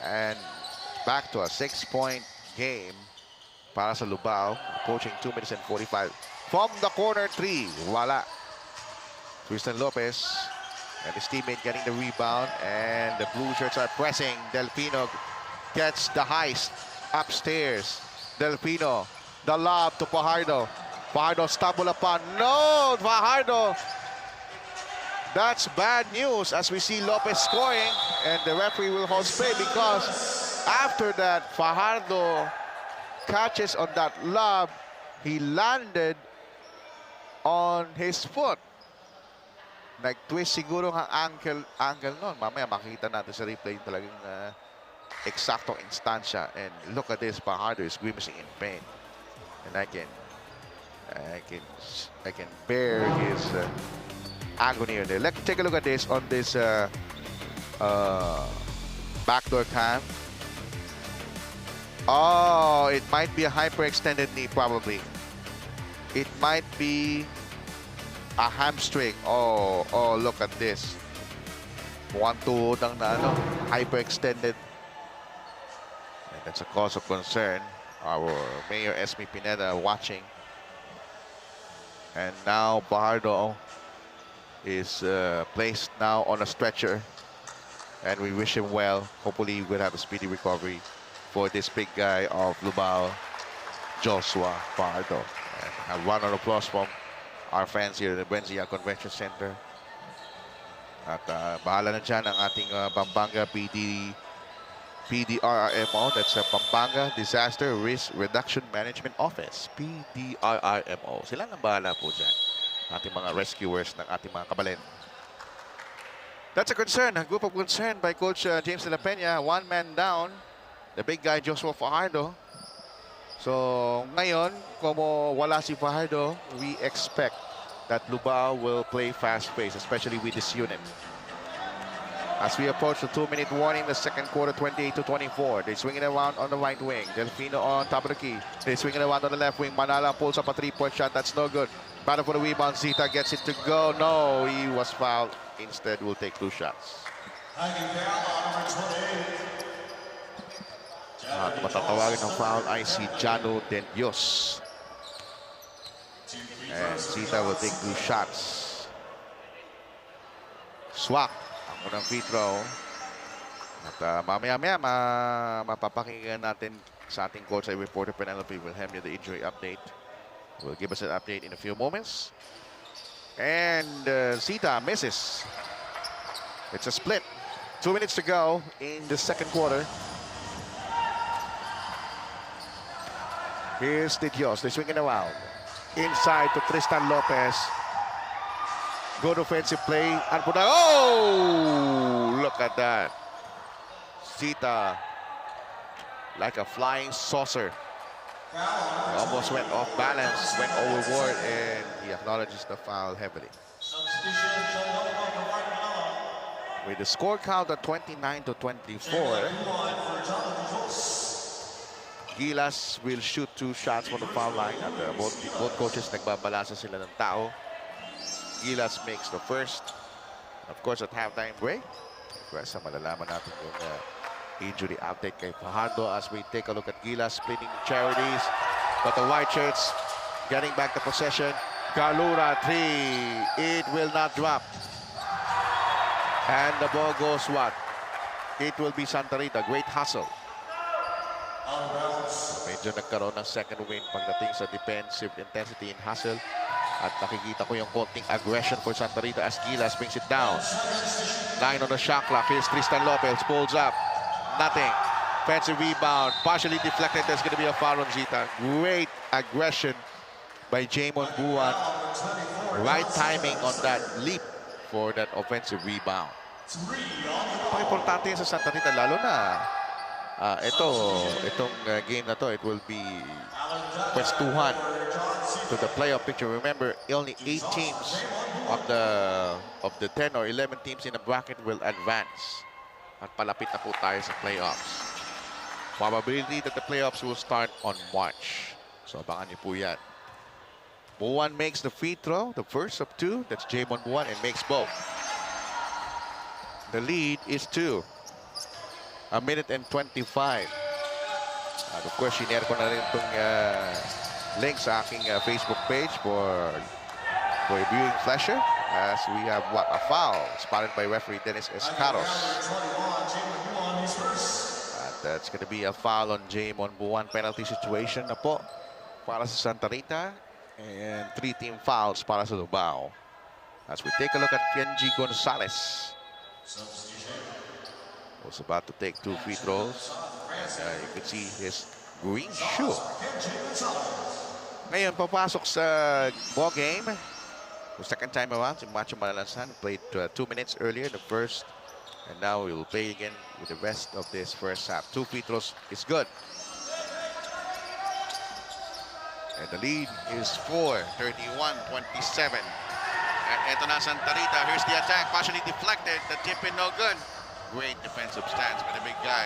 And back to a 6-point game para sa Lubao. Approaching 2 minutes and 45. From the corner 3, wala. Tristan Lopez and his teammate getting the rebound, and the blue shirts are pressing. Delfino gets the heist upstairs. Delfino, the lob to Fajardo. Fajardo stumbled upon. No! Fajardo That's bad news as we see Lopez scoring and the referee will hold play because after that, Fajardo catches on that lob. He landed on his foot. Nag-twist siguro ang ankle nun. Mamaya makikita natin sa replay yung talagang eksaktong instansya. And look at this, Fajardo is grimacing in pain. And I can bear his agony there. Let's take a look at this on this backdoor cam. Oh, it might be a hyperextended knee, probably. It might be a hamstring. Oh, look at this. Mukhang tuhod ang hyperextended. And that's a cause of concern. Our Mayor Esme Pineda watching. And now Fajardo is placed now on a stretcher. And we wish him well. Hopefully he will have a speedy recovery for this big guy of Lubao, Joshua Fajardo. And a round of applause from our fans here at the Benzia Convention Center. At bahala na dyan ang ating Pampanga PDRRMO. That's the Pampanga Disaster Risk Reduction Management Office. PDRRMO. Sila nang bahala po dyan. Ating mga rescuers ng ating mga kabalen. That's a concern, a group of concern by Coach James De La Peña. One man down, the big guy Joshua Fajardo. So ngayon, como wala si Fajardo, we expect that Lubao will play fast-paced, especially with this unit. As we approach the 2-minute warning, the second quarter, 28-24. They swing it around on the right wing. Delfino on top of the key. They swing it around on the left wing. Manala pulls up a three-point shot. That's no good. Battle for the rebound. Zita gets it to go. No, he was fouled. Instead, will take 2 shots. At matatawagin ng foul ay si Jano Den Dios. And Zita will take 2 shots. Swak ang unang free throw. At mamaya-maya mapapakinggan natin sa ating coach ay reporter Penelope Wilhelmia the injury update. Will give us an update in a few moments. And Zita misses. It's a split. 2 minutes to go in the second quarter. Here's De Dios. They're swinging around. Inside to Tristan Lopez. Good offensive play. Oh! Look at that. Zita like a flying saucer. He almost went off balance, went overboard, and he acknowledges the foul heavily. With the score count at 29-24, Gilas will shoot 2 shots from the foul line. At both coaches nagbabalasa sila ng tao. Gilas makes the first. Of course, at halftime break, malalaman natin yung injury update kay Fajardo as we take a look at Gilas splitting charities. But the white shirts getting back the possession. Galura 3. It will not drop. And the ball goes what? It will be Santa Rita. Great hustle. Medyo nagkaroon ng second win pagdating sa defensive intensity and hustle. At nakikita ko yung konting aggression for Santa Rita as Gilas brings it down. 9 on the shot clock. Here's Tristan Lopez. Pulls up. Nothing. Offensive rebound. Partially deflected. There's going to be a foul on Zita. Great aggression by Jamon Buwan. Right timing on that leap for that offensive rebound. Importante yan sa Santa Rita. Lalo na itong game na to, it will be pwestuhan to the playoff picture. Remember, only 8 teams of the 10 or 11 teams in the bracket will advance. At palapit na po tayo sa playoffs. Probability that the playoffs will start on March. So abangan niyo po yan. Buwan makes the free throw, the first of 2. That's Jamon Buwan and makes both. The lead is 2. 1 minute and 25. At of course, sinare ko na rin itong link sa aking Facebook page for viewing pleasure. As we have a foul spotted by referee Dennis Escaros. That's going to be a foul on Jamon Buwan. Penalty situation na po para sa Santa Rita. And 3 team fouls para sa Lubao. As we take a look at Kenji Gonzalez. Was about to take 2 free throws. You can see his green shoe. Ngayon, papasok sa ball game. The second time around, si Macho Malalansan played 2 minutes earlier, the first. And now we will play again with the rest of this first half. 2 free throws is good. And the lead is 31-27. And eto na Santa Rita. Here's the attack. Partially deflected. The tip in no good. Great defensive stance by the big guy.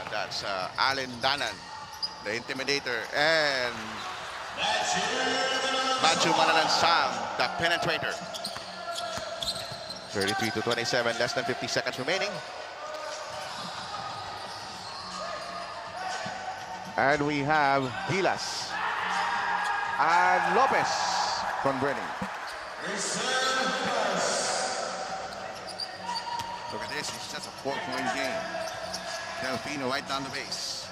That's Allen Danan, the intimidator. And Macho Malalansan, the penetrator. 33-27. Less than 50 seconds remaining. And we have Gilas. And Lopez converting. Look at this, it's just a 4-point game. Delfino right down the base.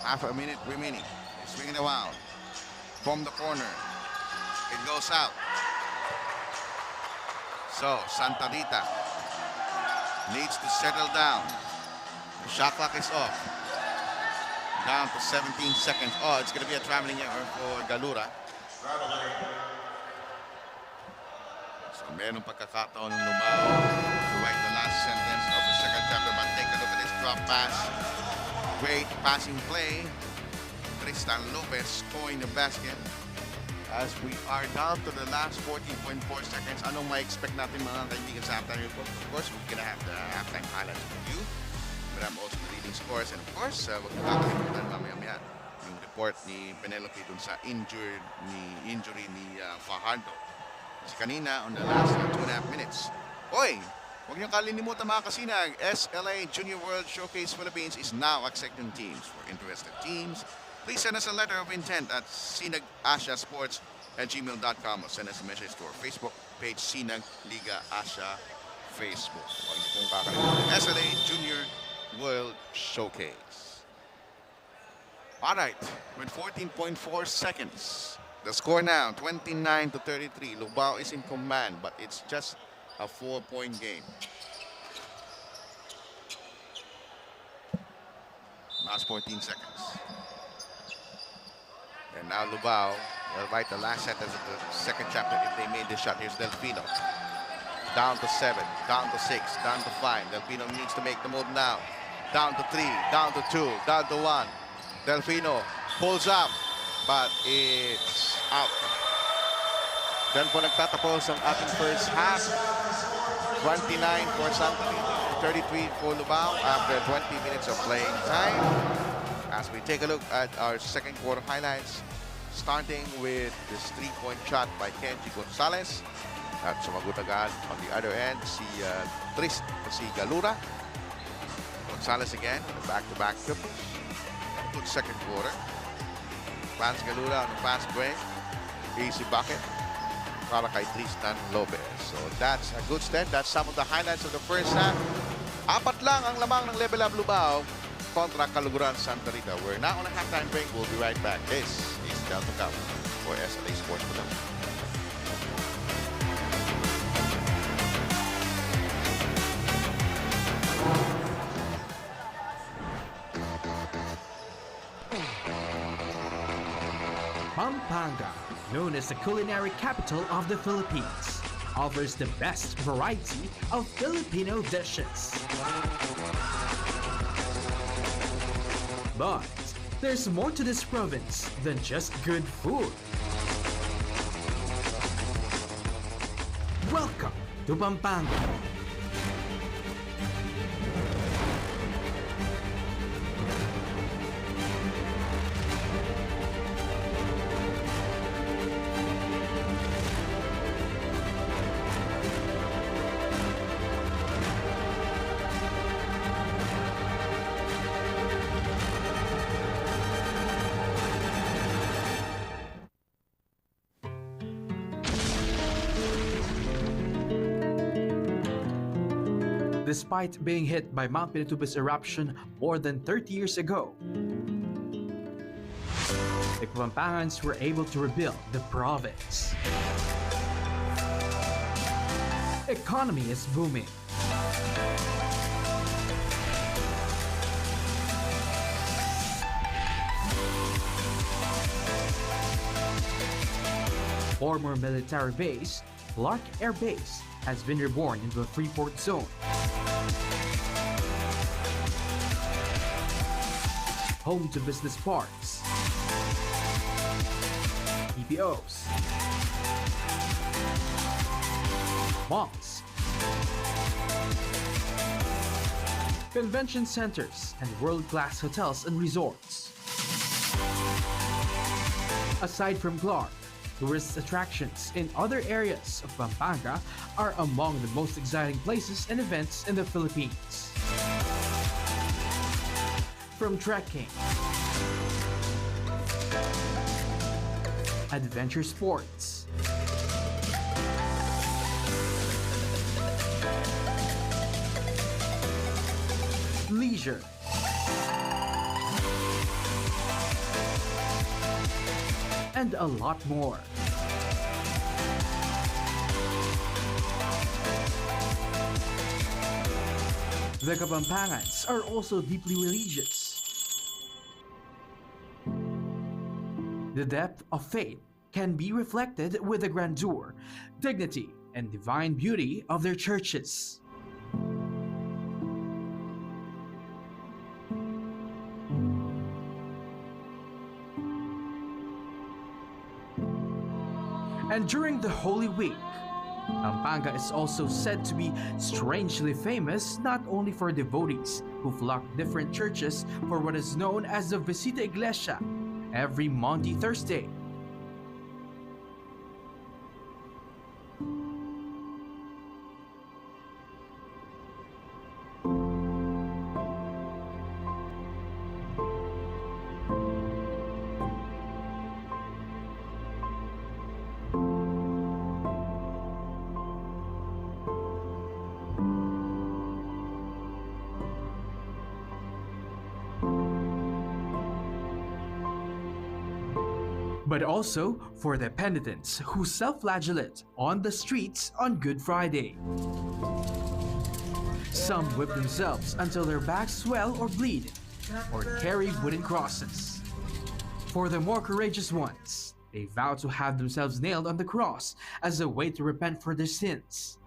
Half a minute remaining. Swinging around. From the corner. It goes out. So, Santa Rita needs to settle down. The shot clock is off. Down to 17 seconds. Oh, it's going to be a traveling error for Galura. So, meron pagkakataon ng Lumao to write the last sentence of the second chapter. But take a look at this drop pass. Great passing play. Tristan Lopez scoring the basket. As we are down to the last 14.4 seconds, anong ma-expect natin mga kaibigan sa halftime report? Of course, we're gonna have the halftime highlights for you. But I'm also the leading scores. And of course, wag na kakalimutan mamaya-maya yung report ni Penelope dun sa injury ni Fajardo. Kasi kanina, on the last 2.5 minutes. Hoy! Huwag niyong kalilimutan mga kasinag, SLA Junior World Showcase Philippines is now accepting teams. For interested teams, please send us a letter of intent at sinagasiasports@gmail.com or send us a message to our Facebook page, Sinag Liga Asia Facebook. Huwag niyo pong kakalimutan, SLA Junior World Showcase. Alright, with 14.4 seconds. The score now, 29-33. Lubao is in command, but it's just a 4-point game. Last 14 seconds. And now Lubao will write the last sentence of the second chapter if they made this shot. Here's Delfino. Down to 7, down to 6, down to 5. Delfino needs to make the move now. Down to 3, down to 2, down to 1. Delfino pulls up, but it's out. Then po nagtatapos ang ating first half. 29 for Santa Rita, 33 for Lubao after 20 minutes of playing time. As we take a look at our second quarter highlights, starting with this 3-point shot by Kenji Gonzalez. At sumagot agad on the other end, si Galura. Gonzalez again, the back-to-back triples. Good second quarter. Vance Galura on the fast break. Easy bucket para kay Tristan Lopez. So that's a good start. That's some of the highlights of the first half. 4 lang ang lamang ng Level Up Lubao kontra Kaluguran Santa Rita. We're now on a halftime break. We'll be right back. This is Delta Cup for SLA Sports Production. Pampanga, known as the culinary capital of the Philippines, offers the best variety of Filipino dishes. But there's more to this province than just good food. Welcome to Pampanga. Despite being hit by Mount Pinatubo's eruption more than 30 years ago, the Kapampangans were able to rebuild the province. Economy is booming. Former military base, Clark Air Base, has been reborn into a Freeport zone. Home to business parks, PPOs, malls, convention centers, and world-class hotels and resorts. Aside from Clark, tourist attractions in other areas of Pampanga are among the most exciting places and events in the Philippines. From trekking, adventure sports, leisure, and a lot more. The Kapampangans are also deeply religious. The depth of faith can be reflected with the grandeur, dignity, and divine beauty of their churches. And during the Holy Week, Pampanga is also said to be strangely famous not only for devotees who flock different churches for what is known as the Visita Iglesia every Maundy Thursday. But also for the penitents who self-flagellate on the streets on Good Friday. Some whip themselves until their backs swell or bleed, or carry wooden crosses. For the more courageous ones, they vow to have themselves nailed on the cross as a way to repent for their sins.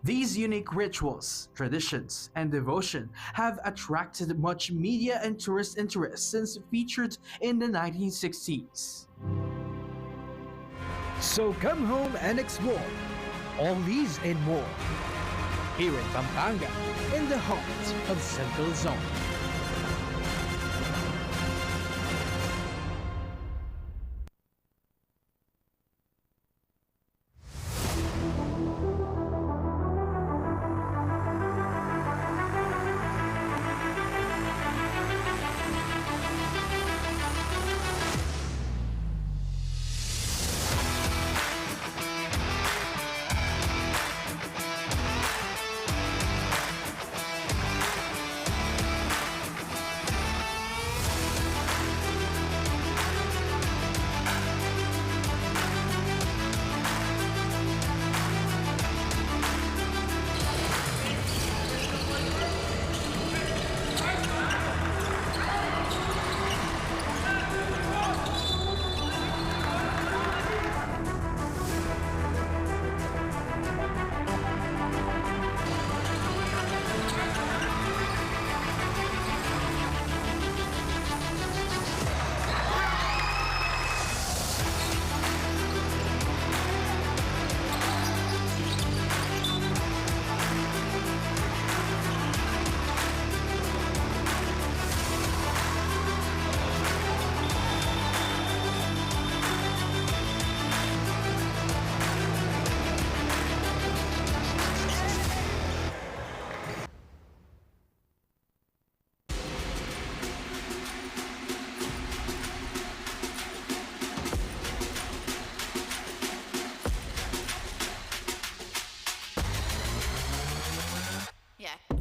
These unique rituals, traditions, and devotion have attracted much media and tourist interest since featured in the 1960s. So come home and explore all these and more here in Pampanga, in the heart of Central Zone.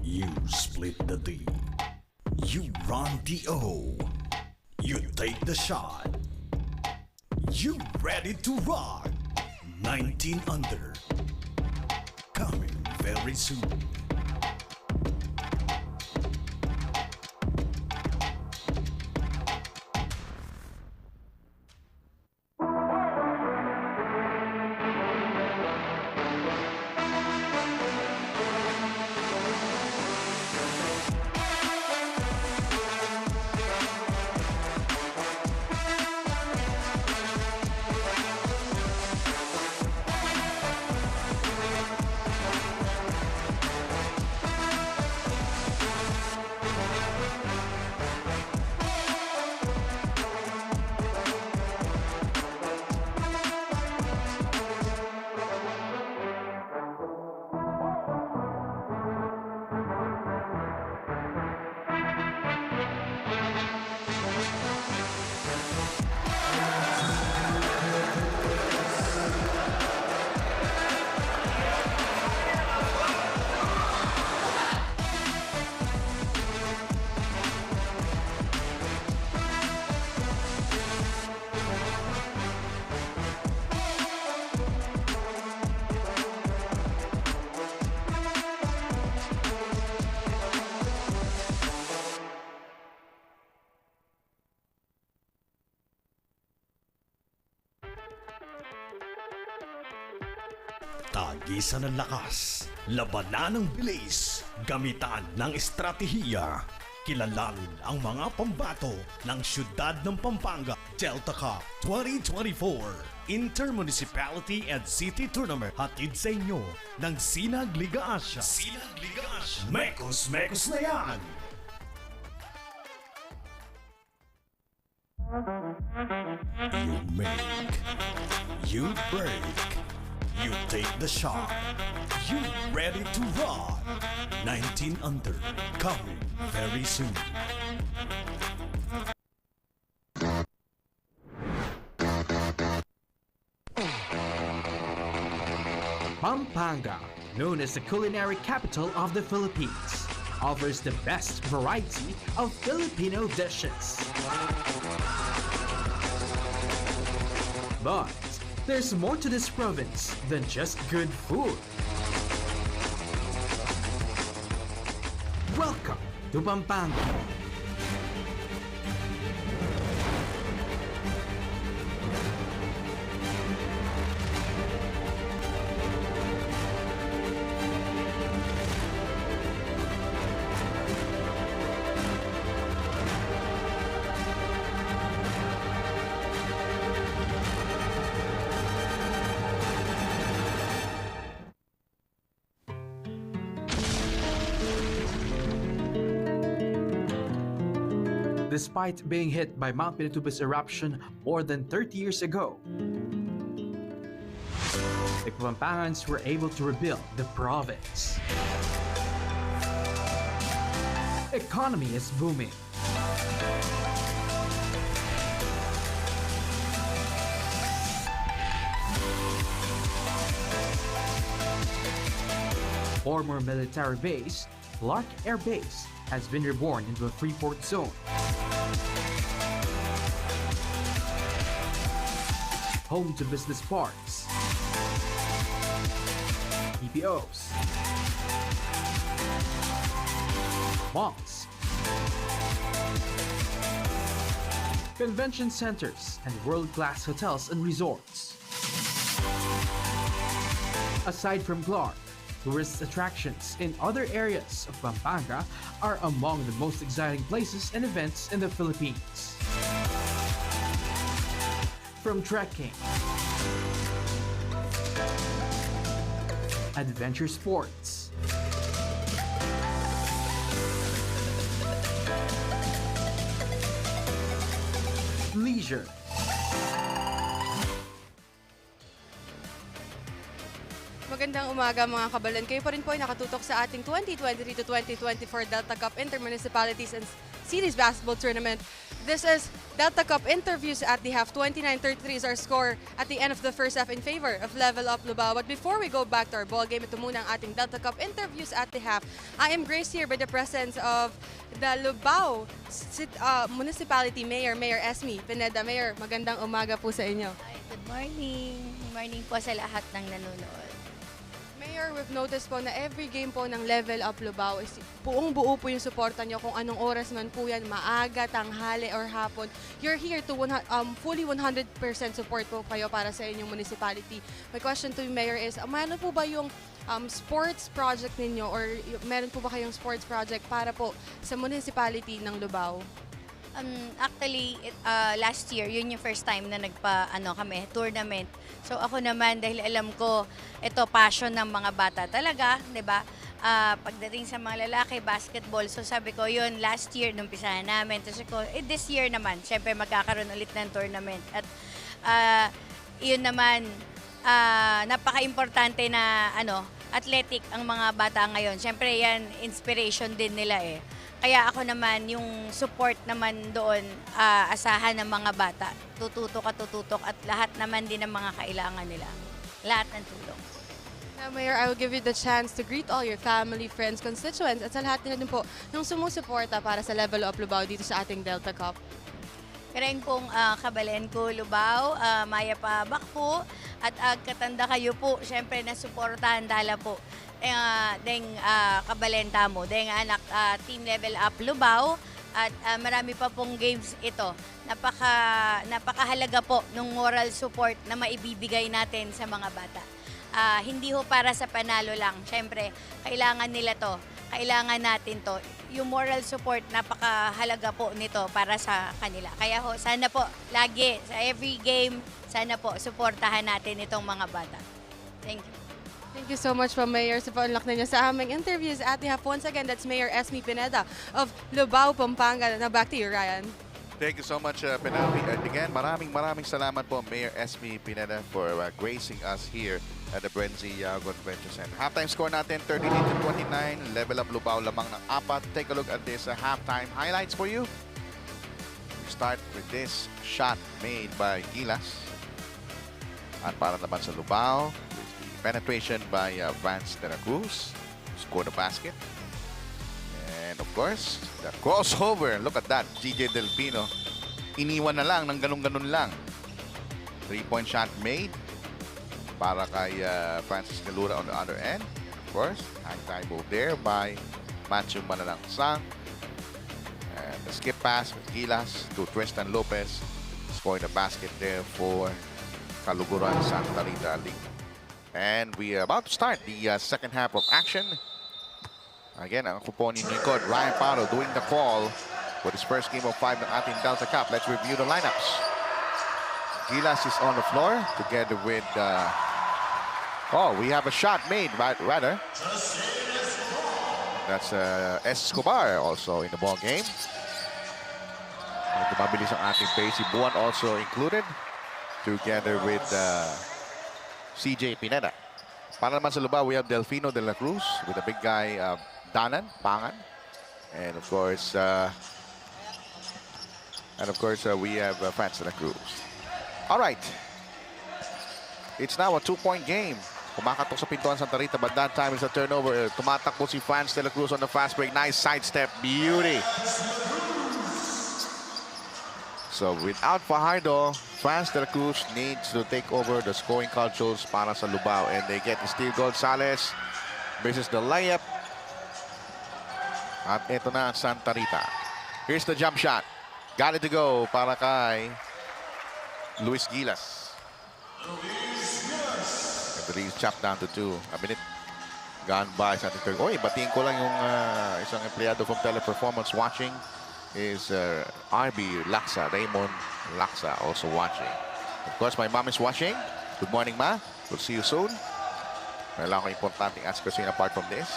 You split the D. You run the O. You take the shot. You ready to rock. 19 under. Coming very soon. Tagisan ng lakas, labanan ng bilis, gamitan ng estratehiya. Kilalanin ang mga pambato ng siyudad ng Pampanga Delta Cup 2024 Intermunicipality and City Tournament. Hatid sa inyo ng Sinag Liga Asia. Sinag Liga Asia. Mekos na yan! You make, you break, you take the shot. You ready to run? 19 under, coming very soon. Pampanga, known as the culinary capital of the Philippines, offers the best variety of Filipino dishes. But there's more to this province than just good food. Welcome to Pampanga. Despite being hit by Mount Pinatubo's eruption more than 30 years ago, the Pampangans were able to rebuild the province. Economy is booming. Former military base, Clark Air Base, has been reborn into a Freeport zone. Home to business parks, PPOs, malls, convention centers, and world-class hotels and resorts. Aside from Clark, tourist attractions in other areas of Pampanga are among the most exciting places and events in the Philippines. From trekking, adventure sports, leisure, Magandang umaga mga kabalan. Kayo pa rin po ay nakatutok sa ating 2023 to 2024 Delta Cup Intermunicipalities and City's basketball tournament. This is Delta Cup interviews at the half. 29-33 is our score at the end of the first half in favor of Level Up Lubao. But before we go back to our ball game, ito muna ang ating Delta Cup interviews at the half. I am graced here by the presence of the Lubao Municipality Mayor, Mayor Esme Pineda. Mayor, magandang umaga po sa inyo. Hi, good morning. Good morning po sa lahat ng nanonood. Mayor, we've noticed po na every game po ng Level Up Lubao is buong-buo po yung suporta nyo kung anong oras man po yan, maaga, tanghali, or hapon. You're here to fully 100% support po kayo para sa inyong municipality. My question to you, Mayor, is meron po ba yung sports project ninyo or meron po ba kayong sports project para po sa municipality ng Lubao? Actually, last year, yun yung first time na kami, tournament. So ako naman, dahil alam ko, ito passion ng mga bata talaga, di ba? Pagdating sa mga lalaki, basketball. So sabi ko, yun, last year, nung pisahan namin. Tapos ko, this year naman, syempre magkakaroon ulit ng tournament. At yun naman, napaka-importante na, athletic ang mga bata ngayon. Syempre yan, inspiration din nila eh. Kaya ako naman, yung support naman doon, asahan ng mga bata. Tututok at tututok at lahat naman din ng mga kailangan nila. Lahat ng tulong. Now, Mayor, I will give you the chance to greet all your family, friends, constituents at sa lahat nila din po ng sumusuporta para sa Level Up Lubao dito sa ating Delta Cup. Kareng pong kabalen ko, Lubao, Maya pa Bakpo, at katanda kayo po, syempre nasuportahan dala po. Deng kabalenta mo, deng anak Team Level Up Lubao, at marami pa pong games ito. Napakahalaga po ng moral support na maibibigay natin sa mga bata. Hindi ho para sa panalo lang, syempre kailangan nila to. Kailangan natin to. Yung moral support, napakahalaga po nito para sa kanila. Kaya ho, sana po, lagi, sa every game, sana po, suportahan natin itong mga bata. Thank you. Thank you so much po, Mayor, sa pa-unlock ninyo sa aming interviews at the half. Once again, that's Mayor Esme Pineda of Lubao, Pampanga. Now back to you, Ryan. Thank you so much, Penelope. And again, maraming salamat po, Mayor Esme Pineda, for gracing us here at the Brenzy Convention Center. Halftime score natin, 38-29. Level Up Lubao lamang ng 4. Take a look at this halftime highlights for you. We start with this shot made by Gilas. At para naman sa Lubao, the penetration by Vance de la Cruz. Score the basket. And of course, the crossover. Look at that, GJ Delfino. Iniwan na lang ng ganun-ganun lang. 3-point shot made para kay Francis Galura on the other end. Of course, hang time move there by Manchu Manalangsang. And the skip pass with Gilas to Tristan Lopez. Scoring the basket there for Kaluguran Santa Rita League. And we are about to start the second half of action. Again, ang kupon ni Nicod, Ryan Paro doing the call for his first game of 5 ng ating Delta Cup. Let's review the lineups. Gilas is on the floor together with... we have a shot made, rather. That's Escobar also in the ball game. Medyo mabilis ang ating pace. Si Buwan also included together with CJ Pineda. Para naman sa Lubao, we have Delfino de la Cruz with the big guy Danan, Pangan. And of course, we have Franz de la Cruz. All right. It's now a 2-point game. Kumakatok sa pintuan Santa Rita, but that time is a turnover. Tumatakbo si Franz de la Cruz on the fast break. Nice sidestep. Beauty. So without Fajardo, Franz de la Cruz needs to take over the scoring controls para sa Lubao. And they get the steal. Gonzalez misses the layup. At ito na Santa Rita. Here's the jump shot. Got it to go para kay Luis Gilas. And the lead chopped down to 2. A minute gone by sa ating third. Oy, batiin ko lang yung isang empleyado from Teleperformance watching is RB Laksa, Raymond Laksa also watching. Of course, my mom is watching. Good morning, Ma. We'll see you soon. Kailangan ko importanteng ask kasi apart from this.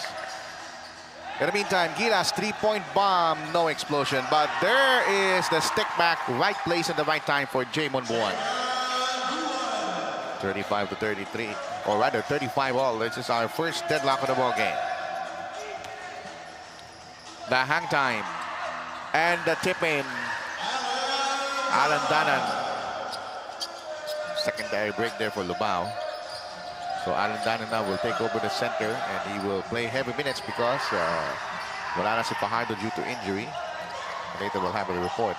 In the meantime, Gilas 3-point bomb, no explosion, but there is the stick back, right place at the right time for Jamon Buwan. 35-33, or rather 35 all. This is our first deadlock of the ball game. The hang time And the tip in. Alan Danan. Secondary break there for Lubao. So Alan Danan now will take over the center and he will play heavy minutes because wala na si Fajardo due to injury. Later we'll have a report.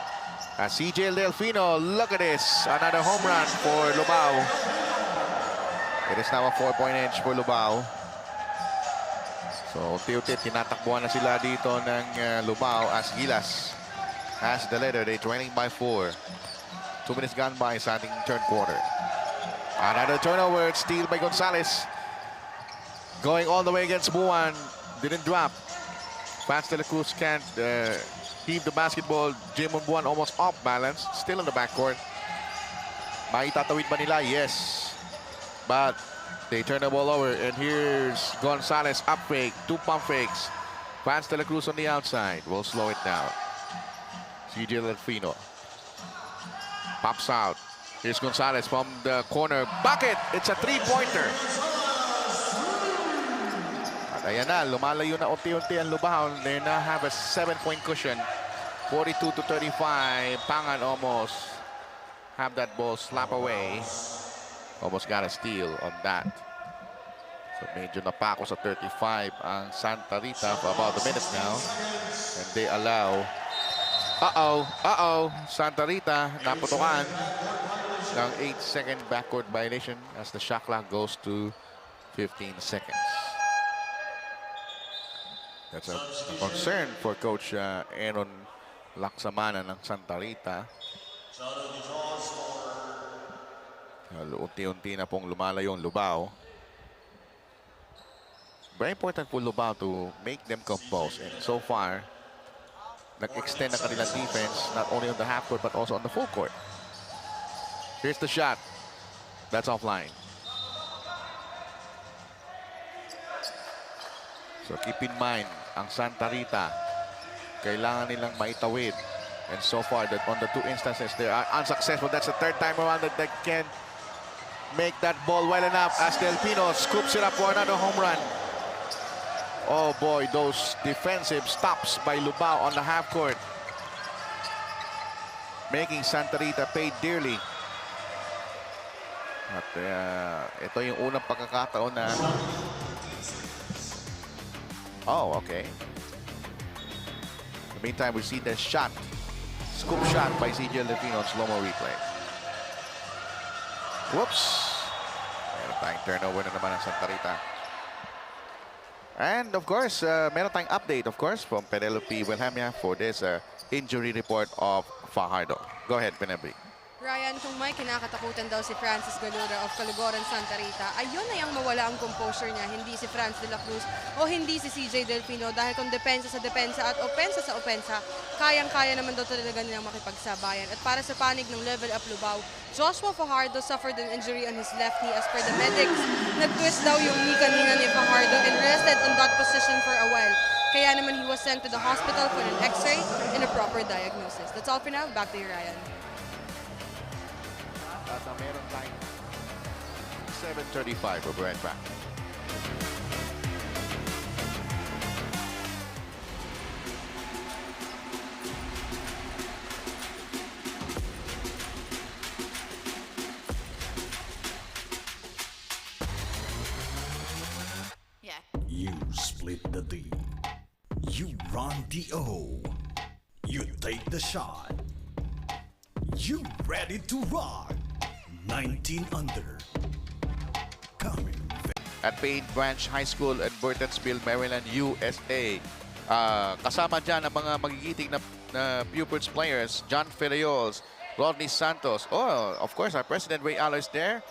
CJ Delfino, look at this. Another home run for Lubao. It is now a 4-point edge for Lubao. So unti-unti tinatakbuhan na sila dito ng Lubao as Gilas has the leader. They trailing by 4. 2 minutes gone by sa ating third quarter. Another turnover, steal by Gonzalez. Going all the way against Buwan. Didn't drop. Vance de la Cruz can't heave the basketball. Jimon Buwan almost off balance. Still in the backcourt. Maitatawid ba nila? Yes. But they turn the ball over. And here's Gonzalez. Up fake. 2 pump fakes. Vance de la Cruz on the outside. We'll slow it down. CJ Delfino. Pops out. Here's Gonzalez from the corner. Bucket! It's a 3-pointer. At ayan na, lumalayo na unti-unti ang Lubao. They now have a 7-point cushion. 42-35. Pangan almost have that ball slap away. Almost got a steal on that. So medyo napako sa 35 ang Santa Rita for about a minute now. And they allow... Santa Rita naputukan ng 8-second backcourt violation as the shot clock goes to 15 seconds. That's a concern for Coach Aaron Laksamana ng Santa Rita. Unti-unti na pong lumalayo ang Lubao. Very important for Lubao to make them compose. And so far, nag-extend ang kanilang defense not only on the half court but also on the full court. Here's the shot. That's offline. So keep in mind, ang Santa Rita, kailangan nilang maitawid. And so far, that on the 2 instances, they are unsuccessful. That's the 3rd time around that they can make that ball well enough as Delfino scoops it up for another home run. Oh boy, those defensive stops by Lubao on the half court. Making Santa Rita pay dearly. At ito yung unang pagkakataon na... Oh, okay. In the meantime, we see the shot. Scoop shot by CJ Delfino on slow-mo replay. Whoops. Meron tayong turnover na naman ang Santa Rita. And of course, meron tayong update, of course, from Penelope Wilhelmia for this injury report of Fajardo. Go ahead, Penelope. Ryan, kung may kinakatakutan daw si Francis Galura of Calugoran, Santa Rita, ayun na yung mawala ang composure niya. Hindi si Franz de la Cruz o hindi si CJ Delfino dahil kung depensa sa depensa at opensa sa opensa, kayang-kaya naman daw talaga nilang makipagsabayan. At para sa panig ng level up Lubao, Joshua Fajardo suffered an injury on his left knee as per the medics. Nag-twist daw yung knee kanina ni Fajardo and rested on that position for a while. Kaya naman he was sent to the hospital for an x-ray and a proper diagnosis. That's all for now. Back to you, Ryan. At meron tayong 7:35 for Brent Track. Yeah. You split the D. You run the O. You take the shot. You ready to rock. 19 under. Coming. At Payne Branch High School in Burtonsville, Maryland, USA. Kasama dyan ang mga magigiting na Pupils players. John Ferreols, Rodney Santos. Oh, of course, our President Ray Allo is there.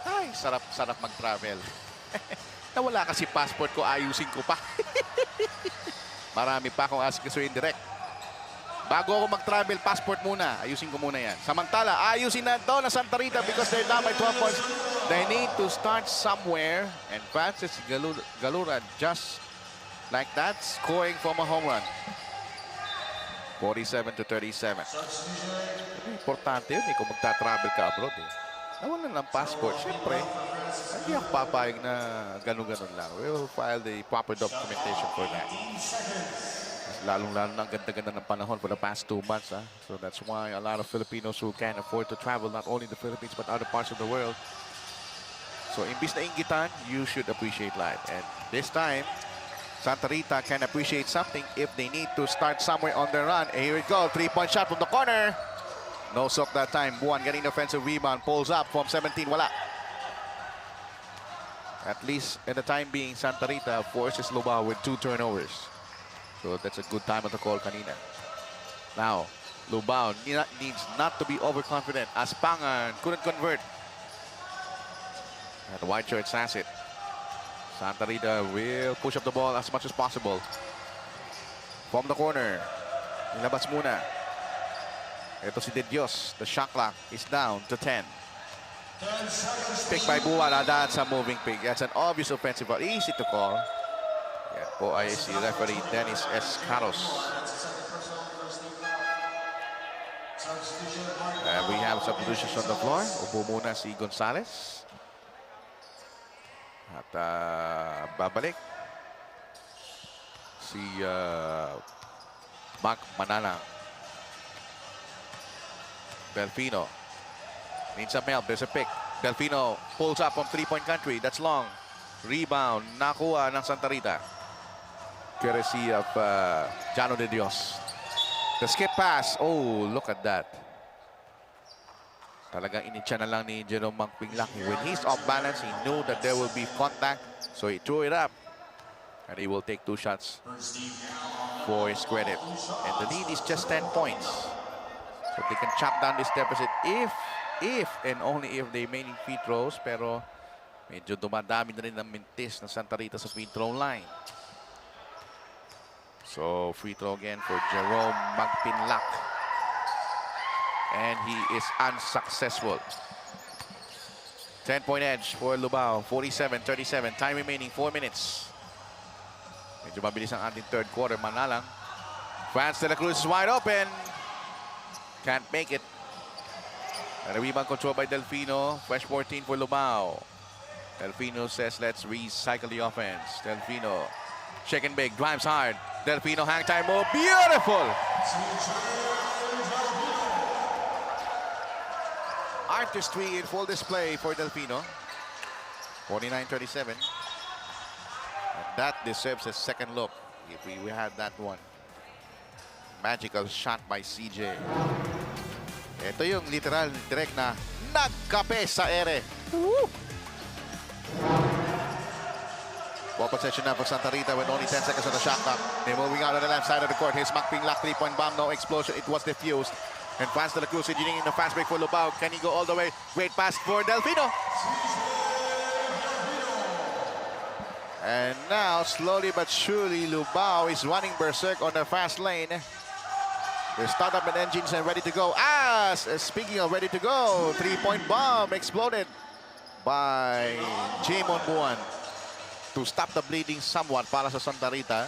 Ay, sarap mag-travel. Nawala kasi passport ko, ayusin ko pa. Marami pa akong asikasuhin direct. Bago ako mag-travel, passport muna. Ayusin ko muna yan. Samantala, ayusin na daw na Santa Rita because they're down by 12 points. They need to start somewhere. And Francis Galura just like that, scoring from a home run. 47-37. Importante yun kung magta-travel ka abroad. Nawalan ng passport. Siyempre, hindi ako papayag na ganun-ganun lang. We'll file the proper documentation for that. lalong-lalo na ang ganda-ganda ng panahon for the past 2 months. So that's why a lot of Filipinos who can afford to travel not only the Philippines but other parts of the world. So imbis na inggitan, you should appreciate life. And this time, Santa Rita can appreciate something if they need to start somewhere on their run. And here we go, 3-point shot from the corner. No soak that time. Buwan getting the offensive rebound, pulls up from 17, wala. At least in the time being, Santa Rita forces Lubao with 2 turnovers. So that's a good time of the call kanina. Now, Lubao needs not to be overconfident. Aspangan couldn't convert. And White Shirts has it. Santa Rita will push up the ball as much as possible. From the corner, nilabas muna. Ito si De Dios. The shot clock is down to 10. Pick by Buwan, dadaan sa moving pick. That's an obvious offensive foul. Easy to call. Yan po ay si referee Dennis S. Carlos. And we have substitutions on the floor. Upo muna si Gonzalez. At babalik si Mac Manalang. Delfino needs some help. There's a pick. Delfino pulls up from 3-point country. That's long. Rebound. Nakuha ng Santa Rita. Courtesy of Jano De Dios. The skip pass. Oh, look at that. Talagang initya na lang ni Jerome Mangpinglak. When he's off balance, he knew that there will be contact. So he threw it up. And he will take 2 shots for his credit. And the lead is just 10 points. So they can chop down this deficit if and only if they make free throws. Pero medyo dumadami na rin ang mintis ng Santa Rita sa free throw line. So free throw again for Jerome Magpinlak. And he is unsuccessful. 10-point edge for Lubao. 47-37. Time remaining 4 minutes. Medyo mabilis ang ating third quarter. Manalang. Franz de la Cruz is wide open. Can't make it. And a rebound control by Delfino. Fresh 14 for Lubao. Delfino says, let's recycle the offense. Delfino, shake and bake, drives hard. Delfino, hang time move. Beautiful! Artistry in full display for Delfino. 49-37. And that deserves a second look if we had that one. Magical shot by CJ. Ito yung literal direct na nagkape sa ere. Woo! Ball possession now for Santa Rita with only 10 seconds on the shot clock. They're moving out on the left side of the court. Here's Magpinglak, 3-point bomb, no explosion. It was defused. And Franz de la Cruz engineering in the fast break for Lubao. Can he go all the way? Great pass for Delfino. And now, slowly but surely, Lubao is running berserk on the fast lane. They start up with engines and ready to go. Speaking of ready to go, 3-point bomb exploded by Jamon Buwan to stop the bleeding somewhat para sa Santa Rita.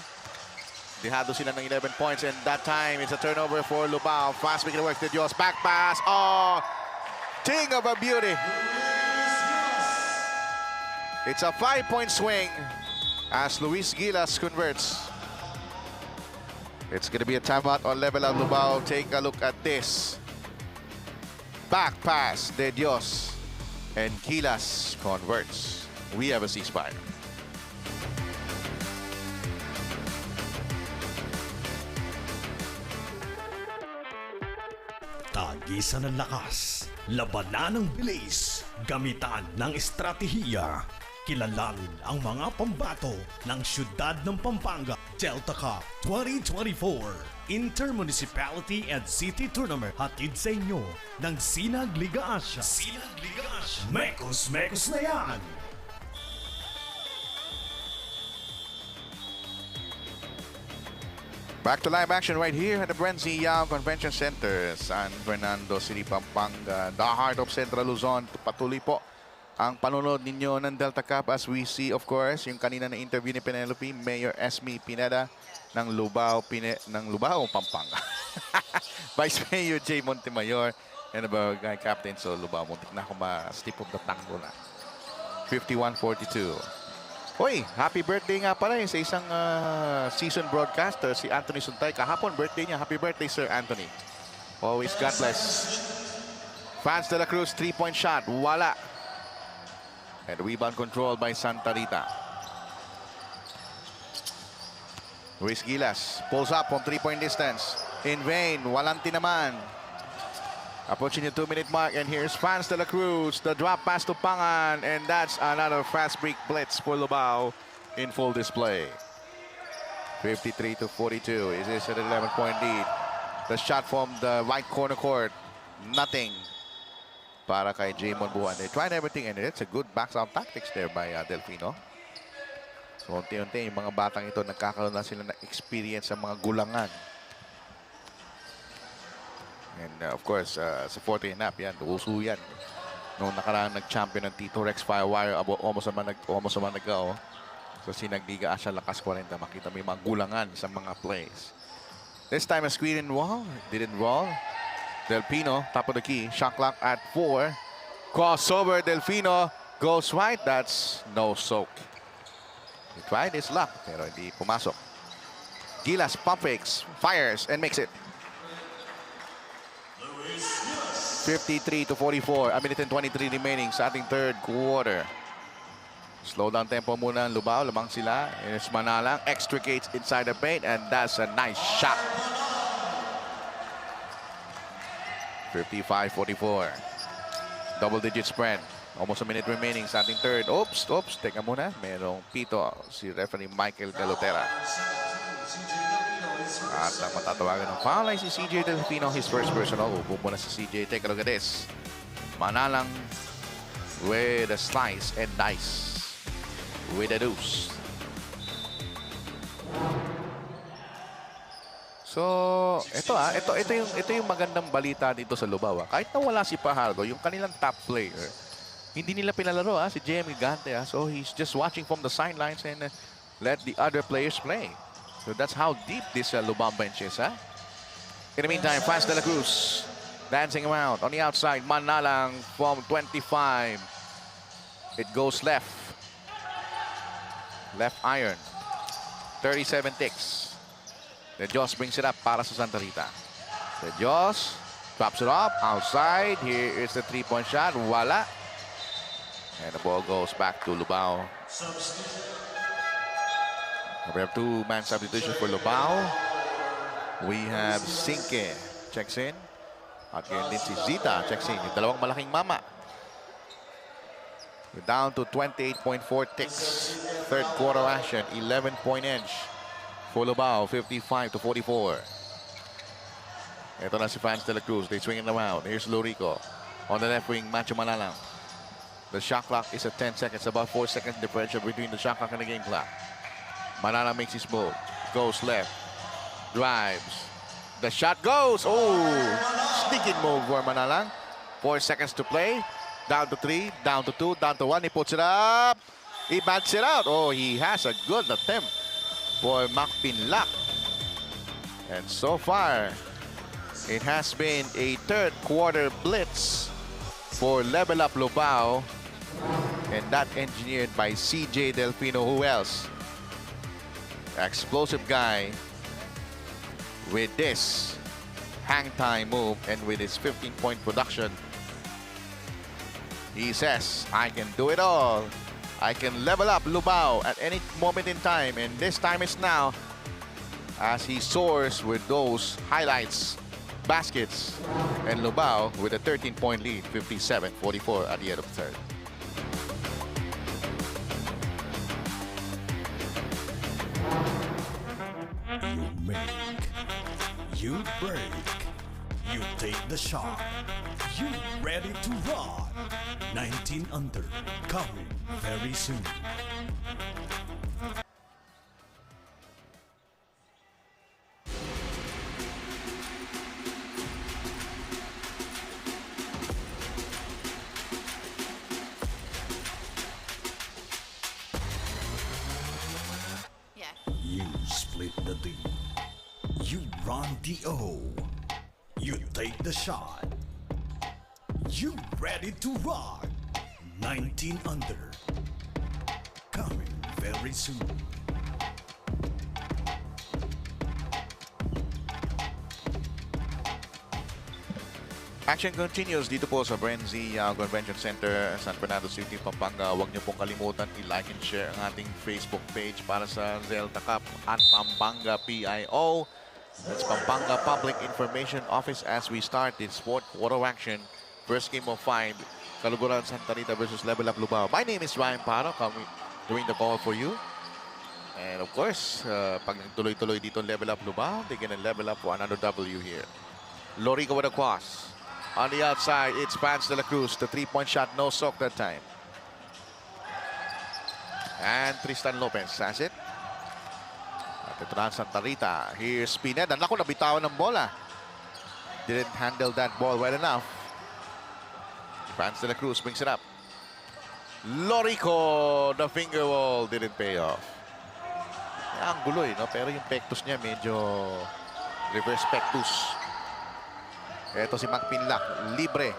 Dehado sila ng 11 points and that time it's a turnover for Lubao. Fast making it work. De Dios back pass. Oh, thing of a beauty. It's a 5-point swing as Luis Gilas converts. It's going to be a timeout on level of Lubao. Take a look at this. Back pass, De Dios. And Gilas converts. We have a ceasefire. Tagisan ng lakas, labanan ng bilis, gamitan ng estratehiya. Kilalanin ang mga pambato ng siyudad ng Pampanga. Delta Cup 2024 Intermunicipality and City Tournament. Hatid sa inyo ng Sinag Liga Asya. Sinag Liga Asya. Mekos na yan! Back to live action right here at the Brenzy Yao Convention Center, San Fernando City, Pampanga. The heart of Central Luzon. Patuloy po ang panunod ninyo ng Delta Cup as we see, of course, yung kanina na interview ni Penelope, Mayor Esme Pineda ng Lubao, Pampanga. Vice Mayor J. Montemayor and the Barangay Captain so Lubao. Muntik na ako ma-slip of the tongue ko na. 51-42. Hoy, happy birthday nga pala sa isang season broadcaster, si Anthony Suntay. Kahapon, birthday niya. Happy birthday, Sir Anthony. Always God bless. Franz de la Cruz, 3-point shot. Wala. And rebound control by Santa Rita. Luis Gilas pulls up from 3-point distance. In vain. Walang tinaman. Approaching the 2-minute mark, and here's Franz de la Cruz. The drop pass to Pangan, and that's another fast break blitz for Lubao in full display. 53-42. Is this an 11-point lead? The shot from the right corner court. Nothing para kay Jamon Buwan. They tried everything, and it's a good backdown tactics there by Delfino. So, unti-unti, yung mga batang ito, nagkakaroon na sila ng experience sa mga gulangan. And of course, sa 40 and up, yan, uso yan. Noong nakaraan nag-champion ng Tito Rex Firewire, almost a month ago. So sinagliga siya lakas 40. Makita mo yung mga gulangan sa mga plays. This time a screen and wall. Didn't roll. Delfino, top of the key. Shot clock at 4. Crossover, Delfino goes right. That's no soak. He tried his luck, pero hindi pumasok. Gilas pump fakes, fires, and makes it. 53-44. A minute and 23 remaining sa ating third quarter. Slow down tempo muna ang Lubao. Lamang sila. It's Manalang. Extricates inside the paint, and that's a nice shot. 55-44. Double-digit spread. Almost a minute remaining sa ating third. Oops. Teka muna. Merong pito si referee Michael Galotera. At ang matatawagan ng foul ay si CJ Delfino, his first personal. Upo muna si CJ. Take a look at this. Manalang with a slice and dice with a deuce. So, ito yung magandang balita dito sa Lubao. Kahit na wala si Pajardo, yung kanilang top player, hindi nila pinalaro si JM Gigante. So, he's just watching from the sidelines and let the other players play. So that's how deep this Lubao bench is. In the meantime, Franz de la Cruz dancing around on the outside. Manalang from 25. It goes left. Left iron. 37 ticks. De Dios brings it up para sa Santa Rita. De Dios drops it up outside. Here is the 3-point shot. Wala. And the ball goes back to Lubao. We have two-man substitution for Lubao. We have Sinke checks in. At ngayon din si Zita checks in. Yung dalawang malaking mama. We're down to 28.4 ticks. Third quarter action. 11-point edge for Lubao. 55-44. Ito na si Franz de la Cruz. They swing it around. Here's Lorico. On the left wing, Macho Manalang. The shot clock is at 10 seconds. About 4 seconds differential between the shot clock and the game clock. Manalang makes his move. Goes left. Drives. The shot goes. Oh! Sneaking move for Manalang. 4 seconds to play. Down to 3. Down to 2. Down to 1. He puts it up. He bats it out. Oh, he has a good attempt for Mac Pinlac. And so far, it has been a third quarter blitz for Level Up Lubao. And that engineered by CJ Delfino. Who else? Explosive guy with this hang time move and with his 15-point production. He says, I can do it all. I can level up Lubao at any moment in time, and this time is now, as he soars with those highlights, baskets, and Lubao with a 13-point lead, 57-44 at the end of the third. You make, you break, you take the shot, you ready to rock. 19 under, coming very soon. You split the D. You run the O. You take the shot. You ready to rock. 19 under. Coming very soon. Action continues dito po sa Brenzy Convention Center, San Fernando City, Pampanga. Huwag niyo pong kalimutan i-like and share ang ating Facebook page para sa Zelta Cup at Pampanga PIO. That's Pampanga Public Information Office as we start this fourth quarter action. First game of 5, Kaluguran Santa Rita versus Level Up Lubao. My name is Ryan Paro, doing the call for you. And of course, pag nagtuloy-tuloy dito Level Up Lubao, they're gonna level up for another W here. Lorico with a cross. On the outside, it's Vance de la Cruz. The three-point shot, no soak that time. And Tristan Lopez has it. At ito na Santa Rita. Here's Pineda. Naku, nabitawan ng bola. Didn't handle that ball well enough. Vance de la Cruz brings it up. Lorico, the finger wall didn't pay off. Ang gulo no? Pero yung pectus niya medyo reverse pectus. Ito si Macpinlac, libre.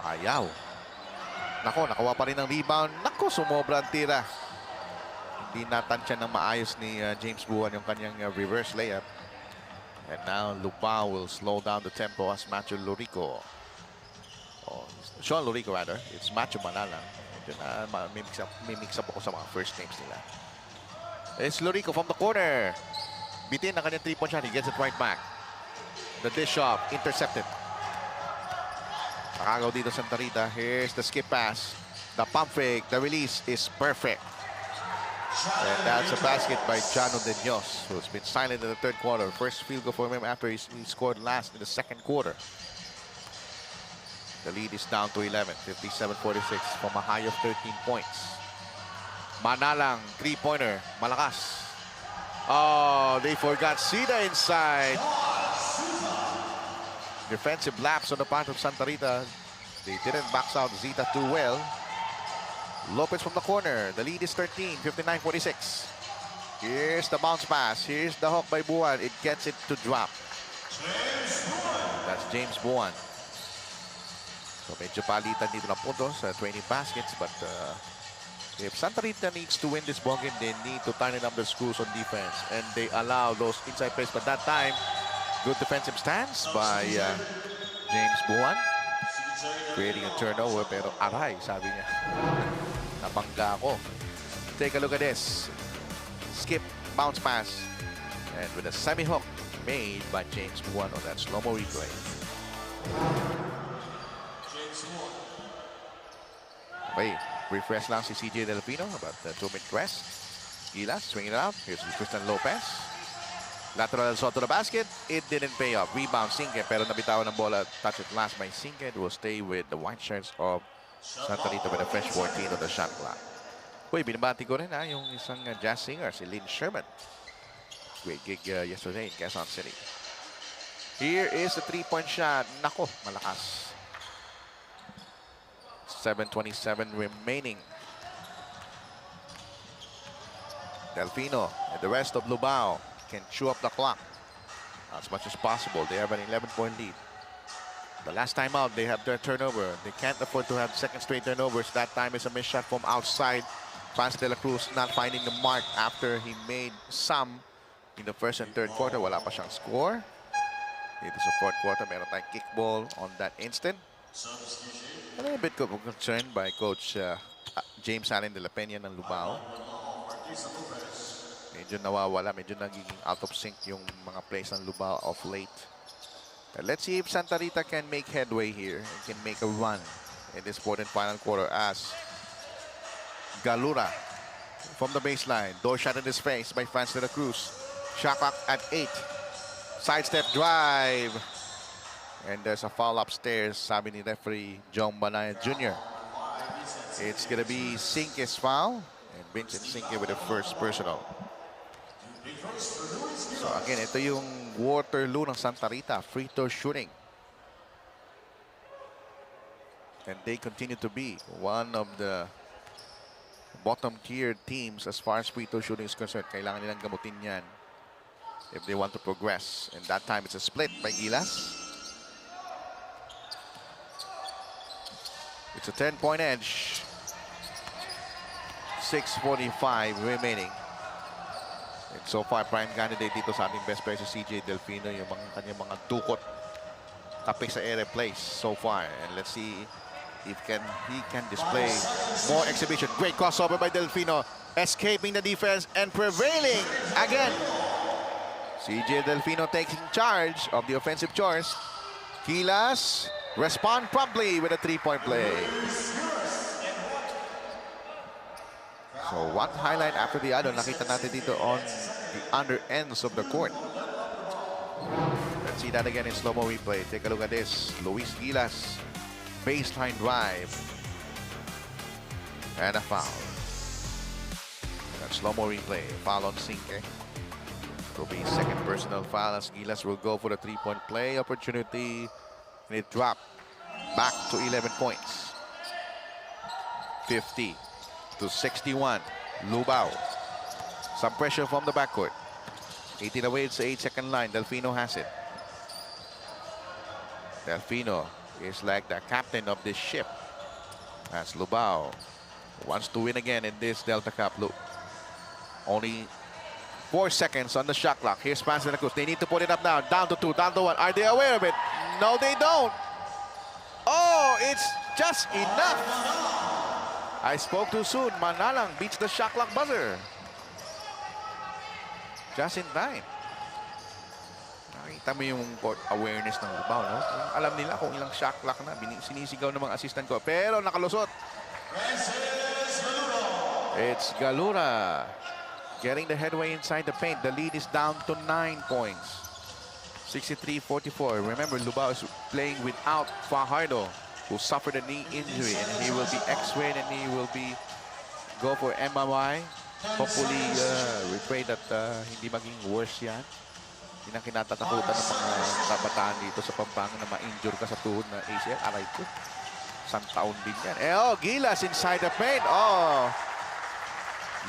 Ayaw. Nako, nakawa pa rin ng rebound. Nako, sumobra ang tira. Hindi natansya ng maayos ni James Buwan yung kanyang reverse layup. And now Lubao will slow down the tempo as Macho Lorico. Oh, Sean Lorico rather. It's Macho Manala. May mix up ako sa mga first names nila. It's Lorico from the corner. Bitin ang kanyang three-point shot. He gets it right back. The dish off, intercepted. Nakagaw dito Santa Rita. Here's the skip pass. The pump fake, the release is perfect. And that's a basket by Jano De Dios, who's been silent in the third quarter. First field goal for him after he scored last in the second quarter. The lead is down to 11, 57-46 from a high of 13 points. Manalang, three-pointer, malakas. Oh, they forgot Sida inside. Defensive lapse on the part of Santa Rita. They didn't box out Zita too well. Lopez from the corner. The lead is 13, 59-46. Here's the bounce pass. Here's the hook by Buwan. It gets it to drop. That's James Buwan. So medyo palitan dito ng puntos, 20 baskets. But if Santa Rita needs to win this ball game, they need to tighten up the screws on defense. And they allow those inside plays. But that time, good defensive stance by James Buwan. Creating a turnover, pero aray, sabi niya. Nabangga ako. Take a look at this. Skip, bounce pass. And with a semi-hook made by James Buwan on that slow-mo replay. Okay, refresh lang si CJ Delfino about the 2-minute rest. Gilas, swinging it out. Here's Tristan Lopez. Lateral shot to the basket. It didn't pay off. Rebound, Sinke. Pero nabitawan ng bola. Touch it last by Sinke. It will stay with the white shirts of Santa Rita with a fresh 14 on the shot clock. Uy, binabati ko rin yung isang jazz singer, si Lynn Sherman. Great gig yesterday in Quezon City. Here is the three-point shot. Nako, malakas. 7:27 remaining. Delfino and the rest of Lubao can chew up the clock as much as possible. They have an 11-point lead. The last time out, they have their turnover. They can't afford to have second straight turnovers. That time is a missed shot from outside. Vance de la Cruz not finding the mark after he made some in the first and third quarter. Wala pa siyang score. It is a fourth quarter. Meron tayong kickball on that instant. A little bit concerned by Coach James Allen de la Peña ng Lubao. Medyo nawawala, medyo nagiging out of sync yung mga plays ng Lubao of late. Let's see if Santa Rita can make headway here and can make a run in this fourth and final quarter as Galura from the baseline. Door shot in his face by Vance de la Cruz. Shot clock at 8. Sidestep drive. And there's a foul upstairs, sabi ni referee John Banaya Jr. It's gonna be Sinke's foul. And Vincent Sinke with the first personal. So again, ito yung Waterloo ng Santa Rita, free throw shooting. And they continue to be one of the bottom tier teams as far as free throw shooting is concerned. Kailangan nilang gamutin yan if they want to progress. And that time it's a split by Gilas. It's a 10-point edge. 6:45 remaining. And so far, prime candidate dito sa ating best player si CJ Delfino, yung kanyang mga dukot kape sa area plays so far. And let's see if he can display more exhibition. Great crossover by Delfino, escaping the defense and prevailing again. CJ Delfino taking charge of the offensive chores. Gilas respond promptly with a 3-point play. So one highlight after the other, nakita natin dito on the under ends of the court. Let's see that again in slow-mo replay. Take a look at this. Luis Gilas, baseline drive. And a foul. That slow-mo replay. Foul on Sinke. It will be second personal foul as Gilas will go for the 3-point play opportunity. And it dropped back to 11 points. 50 to 61. Lubao. Some pressure from the backcourt. 18 away, it's the 8-second line. Delfino has it. Delfino is like the captain of this ship. As Lubao wants to win again in this Delta Cup. Look, only 4 seconds on the shot clock. Here's Paz de la Cruz. They need to put it up now. Down to 2, down to 1. Are they aware of it? No, they don't. Oh, it's just enough. I spoke too soon. Manalang beats the shot clock buzzer. Just in time. Nakita mo yung court awareness ng Lubao, no? Alam nila kung ilang shot clock na. Sinisigaw ng mga assistant ko. Pero nakalusot. It's Galura getting the headway inside the paint. The lead is down to 9 points. 63-44. Remember, Lubao is playing without Fajardo, who suffered a knee injury, and he will be x-rayed and he will be go for MRI. Hopefully, we pray that hindi maging worse yan. Hindi na kinatatakutan ng mga kabataan dito sa Pampanga na ma-injure ka sa tuhod na ACL. Aray ko. Isang taon din yan. Oh, Gilas inside the paint. Oh,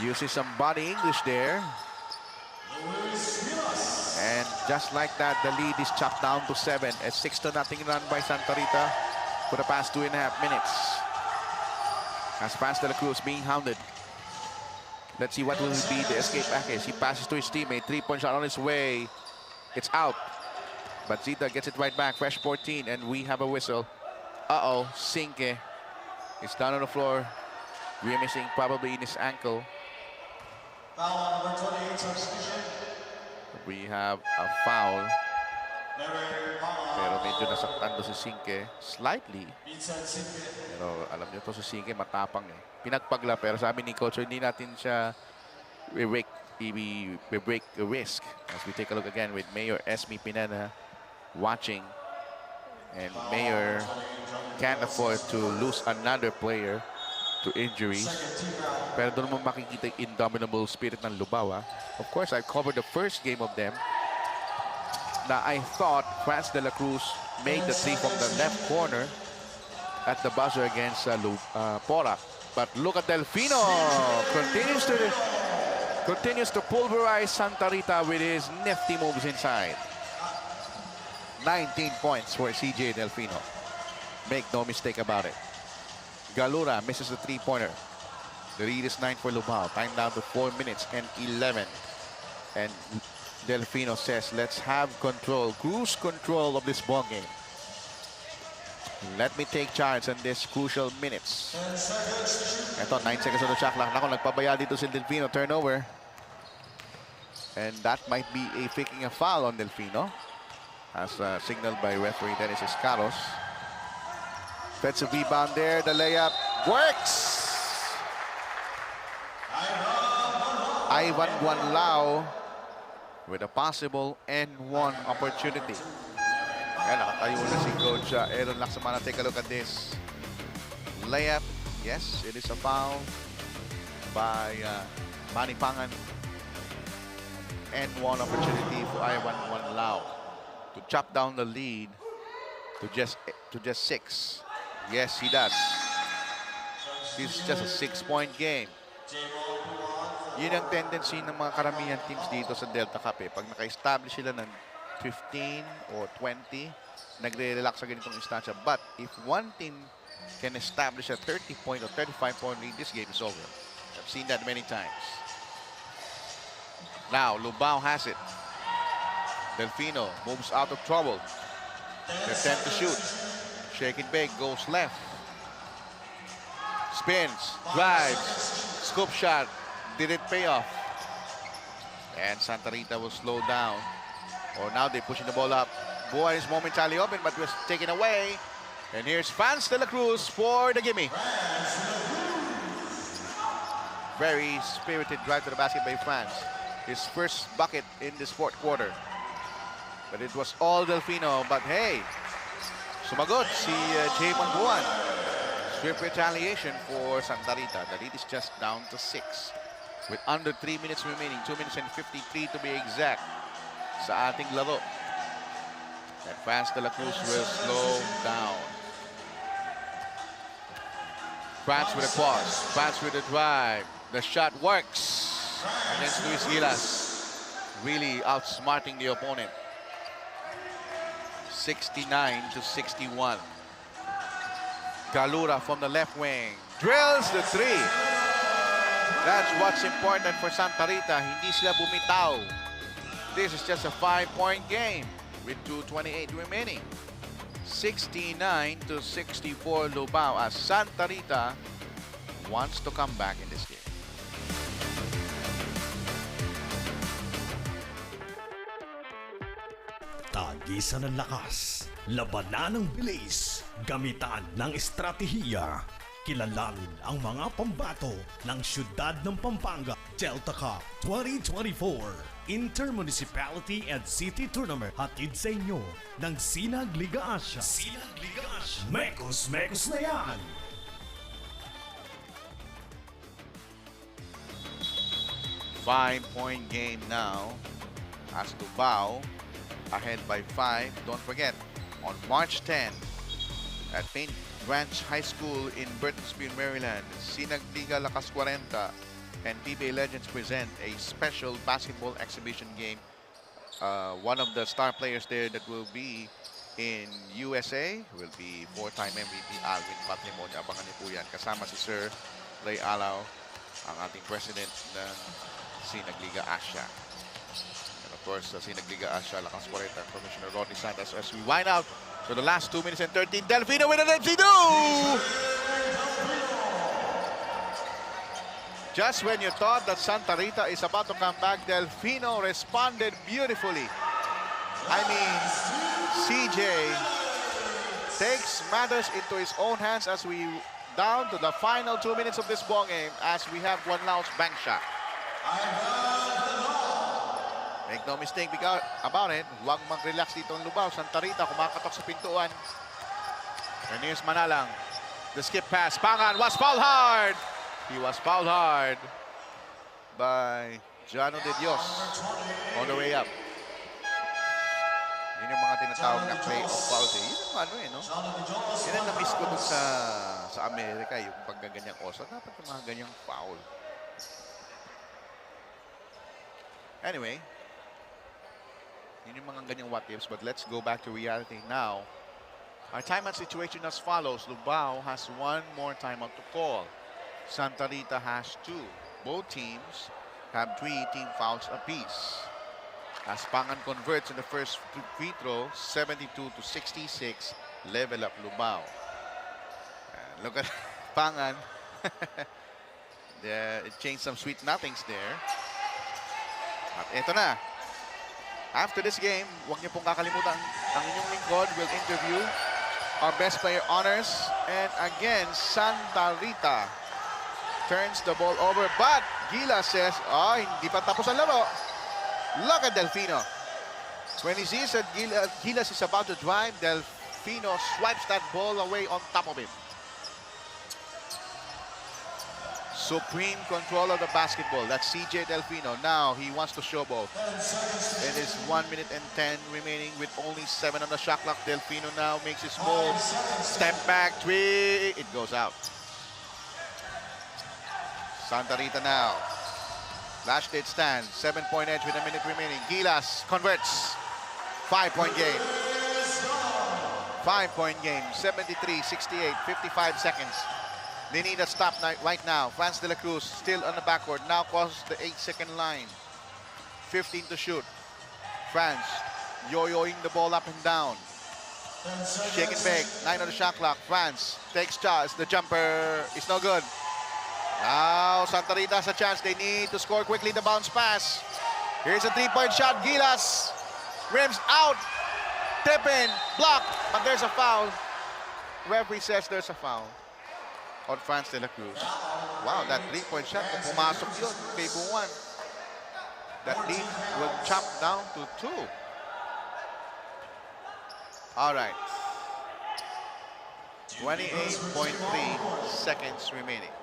uses some body English there. And just like that, the lead is chopped down to 7. A 6-0 run by Santa Rita for the past 2.5 minutes. As Paz de la Cruz being hounded. Let's see what will be the escape package. He passes to his teammate. 3-point shot on his way. It's out. But Zita gets it right back. Fresh 14, and we have a whistle. Uh-oh, Sinke is down on the floor. Missing probably in his ankle. Foul number 28, substitution. We have a foul. Pero medyo nasaktan do si Sinke. Slightly. Pero alam niyo to si Sinke matapang eh. Pinagpagla pero sabi ni Coach, hindi natin siya we break the risk. As we take a look again with Mayor Esme Pineda watching. And Mayor can't afford to lose another player to injuries. Pero doon mo makikita yung indomitable spirit ng Lubao. Of course, I covered the first game of them. Na I thought Franz de la Cruz made the 3 from the left corner at the buzzer against Porac. But look at Delfino. Continues to pulverize Santa Rita with his nifty moves inside. 19 points for CJ Delfino. Make no mistake about it. Galura misses the 3-pointer. The lead is 9 for Lubao. Time down to 4 minutes and 11. And Delfino says, let's have control, cruise control of this ball game. Let me take charge on this crucial minutes. Ito, 9 seconds on the shot clock. Nako, nagpabaya dito si Delfino. Turnover. And that might be faking a foul on Delfino. As signaled by referee Dennis Escaros. Offensive rebound there. The layup works. Ivan Guanlao with a possible N1 opportunity. Ayan, nakatayo na si Coach Aaron Laksamana. Take a look at this. Layup. Yes, it is a foul by Manny Pangan. N1 opportunity for Ivan Guanlao to chop down the lead to just 6. Yes, he does. This is just a 6-point game. Yun ang tendency ng mga karamihan teams dito sa Delta Cup eh. Pag naka-establish sila ng 15 or 20, nagre-relax sa ganitong instansya. But if one team can establish a 30-point or 35-point lead, this game is over. I've seen that many times. Now, Lubao has it. Delfino moves out of trouble. They tend to shoot. Shake it big, goes left. Spins, drives, scoop shot. Didn't pay off. And Santa Rita will slow down. Or now they're pushing the ball up. Buwan is momentarily open, but was taken away. And here's Franz de la Cruz for the gimme. Very spirited drive to the basket by Franz. His first bucket in this fourth quarter. But it was all Delfino. But hey, sumagot si Jamon Buwan. Swift retaliation for Santa Rita. The lead is just down to 6. With under 3 minutes remaining. 2 minutes and 53 to be exact. Sa ating laro. And Franz de la Cruz will slow down. Franz with a pause. Franz with a drive. The shot works against Luis Gilas. Really outsmarting the opponent. 69 to 61. Galura from the left wing. Drills the 3. That's what's important for Santa Rita. Hindi sila bumitaw. This is just a 5-point game with 2:28 remaining. 69 to 64 Lubao as Santa Rita wants to come back in this game. Tagisan ng lakas, labanan ng bilis, gamitan ng estratehiya. Kilalanin ang mga pambato ng siyudad ng Pampanga. Delta Cup 2024 Intermunicipality and City Tournament. Hatid sa inyo ng Sinag Liga Asia. Sinag Liga Asia. Mekos na yan! Five-point game now as Lubao ahead by 5. Don't forget, on March 10 at Paint Branch High School in Burtonsville, Maryland, Sinag Liga Lakas 40 and PBA Legends present a special basketball exhibition game. One of the star players there that will be in USA will be 4-time MVP Alvin Patrimonio. Abangan niyo po yan. Kasama si Sir Ray Alao, ang ating president ng Sinag Liga Asia. And of course, Sinag Liga Asia, Lakas 40, Commissioner Rodney Santos as we wind out for the last 2 minutes and 13. Delfino with an MC2! Just when you thought that Santa Rita is about to come back, Delfino responded beautifully. I mean, CJ takes matters into his own hands as we down to the final 2 minutes of this ball game as we have one last bank shot. Make no mistake about it. Huwag mag-relax dito ang Lubao. Santa Rita kumakatok sa pintuan. And here's Manalang. The skip pass. Pangan was fouled hard. He was fouled hard by Jano de Dios on the way up. Yun yung mga tinatawag na play of fouls. Yun yung ano no? Yun ang na-miss ko dun sa Amerika, yung pagkaganyang osa. Dapat yung mga ganyang foul. Anyway, yun yung mga ganyang what ifs, but let's go back to reality now. Our timeout situation as follows. Lubao has one more timeout to call. Santa Rita has 2. Both teams have 3 team fouls apiece. As Pangan converts in the first free throw, 72 to 66, level up Lubao. And look at Pangan. It changed some sweet nothings there. At eto na. After this game, huwag niyo pong kakalimutan, ang inyong lingkod will interview our best player honors. And again, Santa Rita turns the ball over, but Gila says, hindi pa tapos ang laro. Look at Delfino. When he sees that Gilas is about to drive, Delfino swipes that ball away on top of him. Supreme control of the basketball. That's CJ Delfino. Now he wants to showboat. It is 1 minute and 10 remaining with only 7 on the shot clock. Delfino now makes his move. Step back, 3. It goes out. Santa Rita now. Last date stand. 7-point edge with a minute remaining. Gilas converts. 5-point game. 5-point game. 73-68. 55 seconds. They need a stop right now. France de la Cruz still on the backward. Now crosses the 8-second line. 15 to shoot. France yo-yoing the ball up and down. Shake and bake. 9 on the shot clock. France takes charge. The jumper is no good. Now Santa Rita has a chance. They need to score quickly. The bounce pass. Here's a three-point shot. Gilas rims out. Tip in. Block. But there's a foul. Referee says there's a foul on France de la Cruz. Wow, that three-point shot. Kung pumasok yun kay Buwan, that lead will chop down to 2. All right. 28.3 seconds remaining.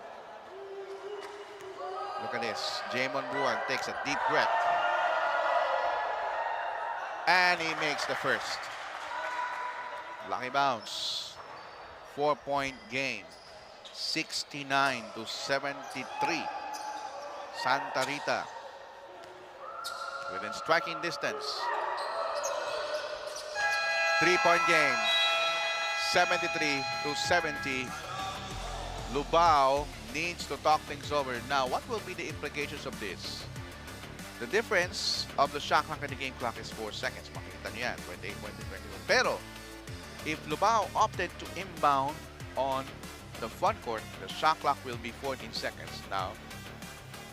Look at this. Jamon Buwan takes a deep breath. And he makes the first. Lucky bounce. 4-point game. 69 to 73. Santa Rita within striking distance. 3-point game. 73 to 70. Lubao needs to talk things over. Now, what will be the implications of this? The difference of the shot clock and the game clock is 4 seconds. Makikita nyo yan, 28.21. Pero, if Lubao opted to inbound on the front court, the shot clock will be 14 seconds. Now,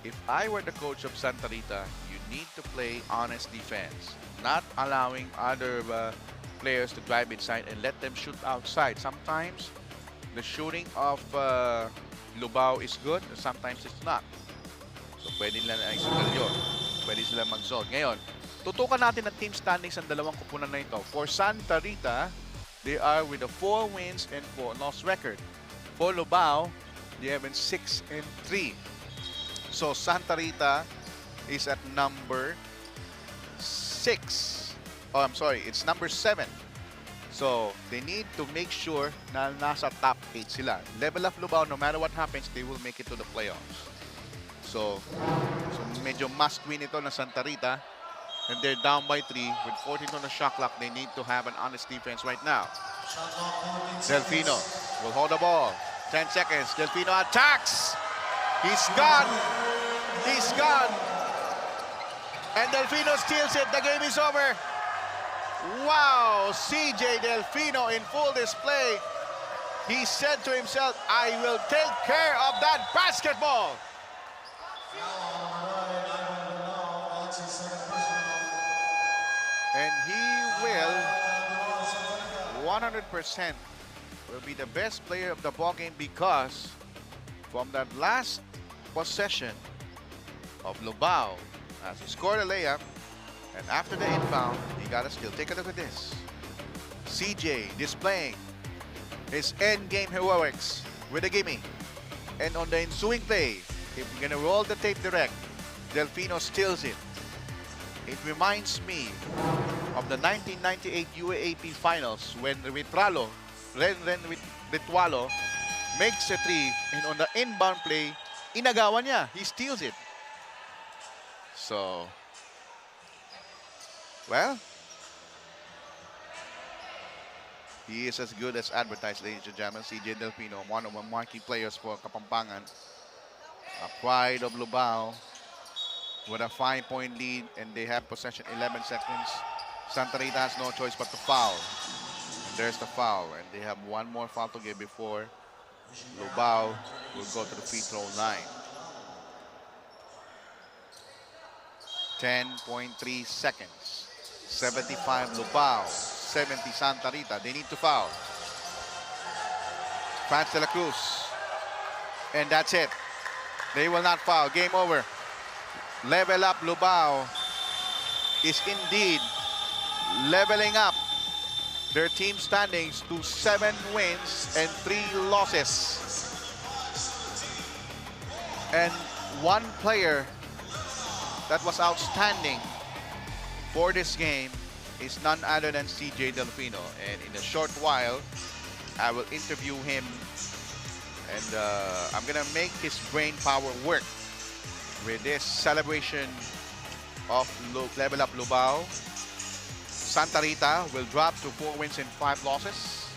if I were the coach of Santa Rita, you need to play honest defense. Not allowing other players to drive inside and let them shoot outside. Sometimes, the shooting of Lubao is good, sometimes it's not. So, pwede nila na isugal yun. Pwede sila mag-zone. Ngayon, tutukan natin ang team standings ng dalawang kupunan na ito. For Santa Rita, they are with a 4 wins and 4 loss record. For Lubao, they have been 6 and 3. So, Santa Rita is at number 6. Oh, I'm sorry, it's number 7. So, they need to make sure na nasa top 8 sila. Level up Lubao, no matter what happens, they will make it to the playoffs. So medyo must-win ito na Santa Rita. And they're down by 3 with 14 on the shot clock. They need to have an honest defense right now. Delfino will hold the ball. 10 seconds. Delfino attacks. He's gone. He's gone. And Delfino steals it. The game is over. Wow, CJ Delfino in full display. He said to himself, I will take care of that basketball. And he will 100% will be the best player of the ball game because from that last possession of Lubao, as he scored a layup, and after the inbound, he got a steal. Take a look at this. CJ displaying his end-game heroics with a gimme. And on the ensuing play, if we're gonna roll the tape direct, Delfino steals it. It reminds me of the 1998 UAAP Finals when Ritualo makes a 3 and on the inbound play, inagawan niya. He steals it. So, well, he is as good as advertised, ladies and gentlemen. CJ Delfino, one of the marquee players for Kapampangan. A pride of Lubao with a 5-point lead, and they have possession 11 seconds. Santa Rita has no choice but to foul. And there's the foul, and they have one more foul to give before Lubao will go to the free throw line. 10.3 seconds. 75 Lubao, 70 Santa Rita. They need to foul. France de la Cruz. And that's it. They will not foul. Game over. Level up Lubao is indeed leveling up their team standings to 7 wins and 3 losses. And one player that was outstanding for this game is none other than CJ Delfino. And in a short while, I will interview him and I'm gonna make his brain power work with this celebration of Level Up Lubao. Santa Rita will drop to 4 wins and 5 losses.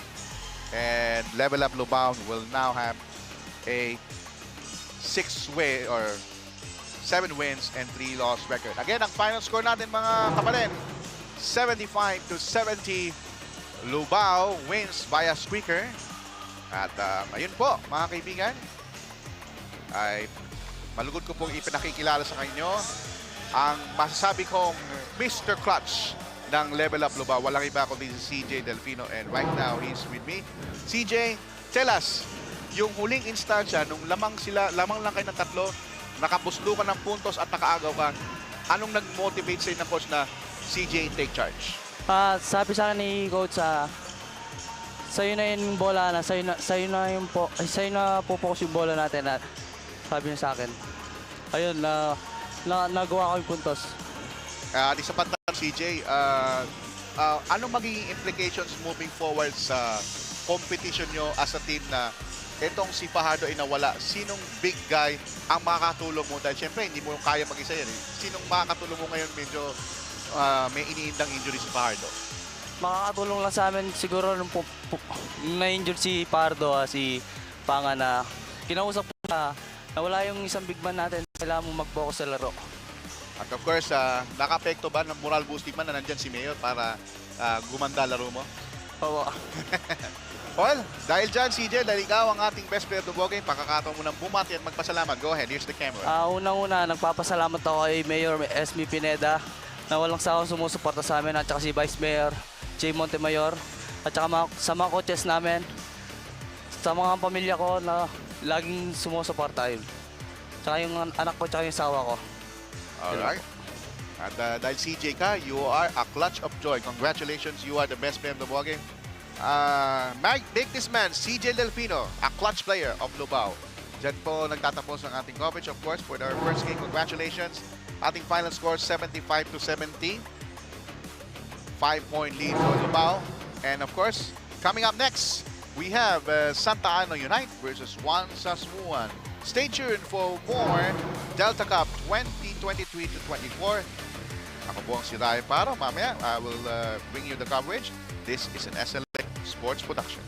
And Level Up Lubao will now have a 7 wins and 3 loss record. Again, ang final score natin mga kapatid, 75-70. Lubao wins via squeaker. At ayun po, mga kaibigan, ay malugod ko pong ipinakikilala sa kanyo ang masasabi kong Mr. Clutch ng Level Up Lubao. Walang iba kundi si CJ Delfino, and right now he's with me. CJ, tell us, yung huling instansya, nung lamang lang kayo ng tatlo, nakapuslo ka ng puntos at nakaagaw ka, anong nag-motivate sa'yo ng coach na CJ take charge? Sabi sa akin ni coach, sa'yo na yung bola na, sa'yo na pupokus yung bola natin. Sabi niya sa akin. Ayun, nagawa ko yung puntos. Di sa pantan, CJ, anong magiging implications moving forward sa competition nyo as a team na itong si Fajardo ay nawala? Sinong big guy ang makakatulong mo? Dahil syempre, hindi mo kaya mag-isa yan. Sinong makakatulong mo ngayon medyo may iniindang injury si Fajardo? Makakatulong lang sa amin siguro nung na-injured si Pardo, si Panga, na kinausap ko na wala yung isang big man natin, kailangan mo mag-focus sa laro. At of course, naka-apekto ba ng moral boosting man na nandyan si Mayor para gumanda laro mo? Oo. Well, dahil dyan, CJ, dahil ikaw ang ating best player to game, pakakataon mo ng bumati at magpasalamat. Go ahead, here's the camera. Unang-una, nagpapasalamat ako kay Mayor Esme Pineda na walang sawang sumusuporta sa amin, at saka si Vice Mayor Jay Montemayor, at saka sa mga coaches namin, sa mga pamilya ko na laging sumusuporta yun. Tsaka yung anak ko, tsaka yung asawa ko. Alright. At dahil CJ ka, you are a clutch of joy. Congratulations, you are the best player of the ballgame. Make this man, CJ Delfino, a clutch player of Lubao. Diyan po nagtatapos ang ating coverage, of course, for our first game. Congratulations. Ating final score, 75-70. 5-point lead for Lubao. And of course, coming up next, we have Santa Ana Unite versus Juan Sasmuan. Stay tuned for more Delta Cup 2023-24. Ako po ang si Ryan Paro. Mamaya, I will bring you the coverage. This is an SLA Sports Production.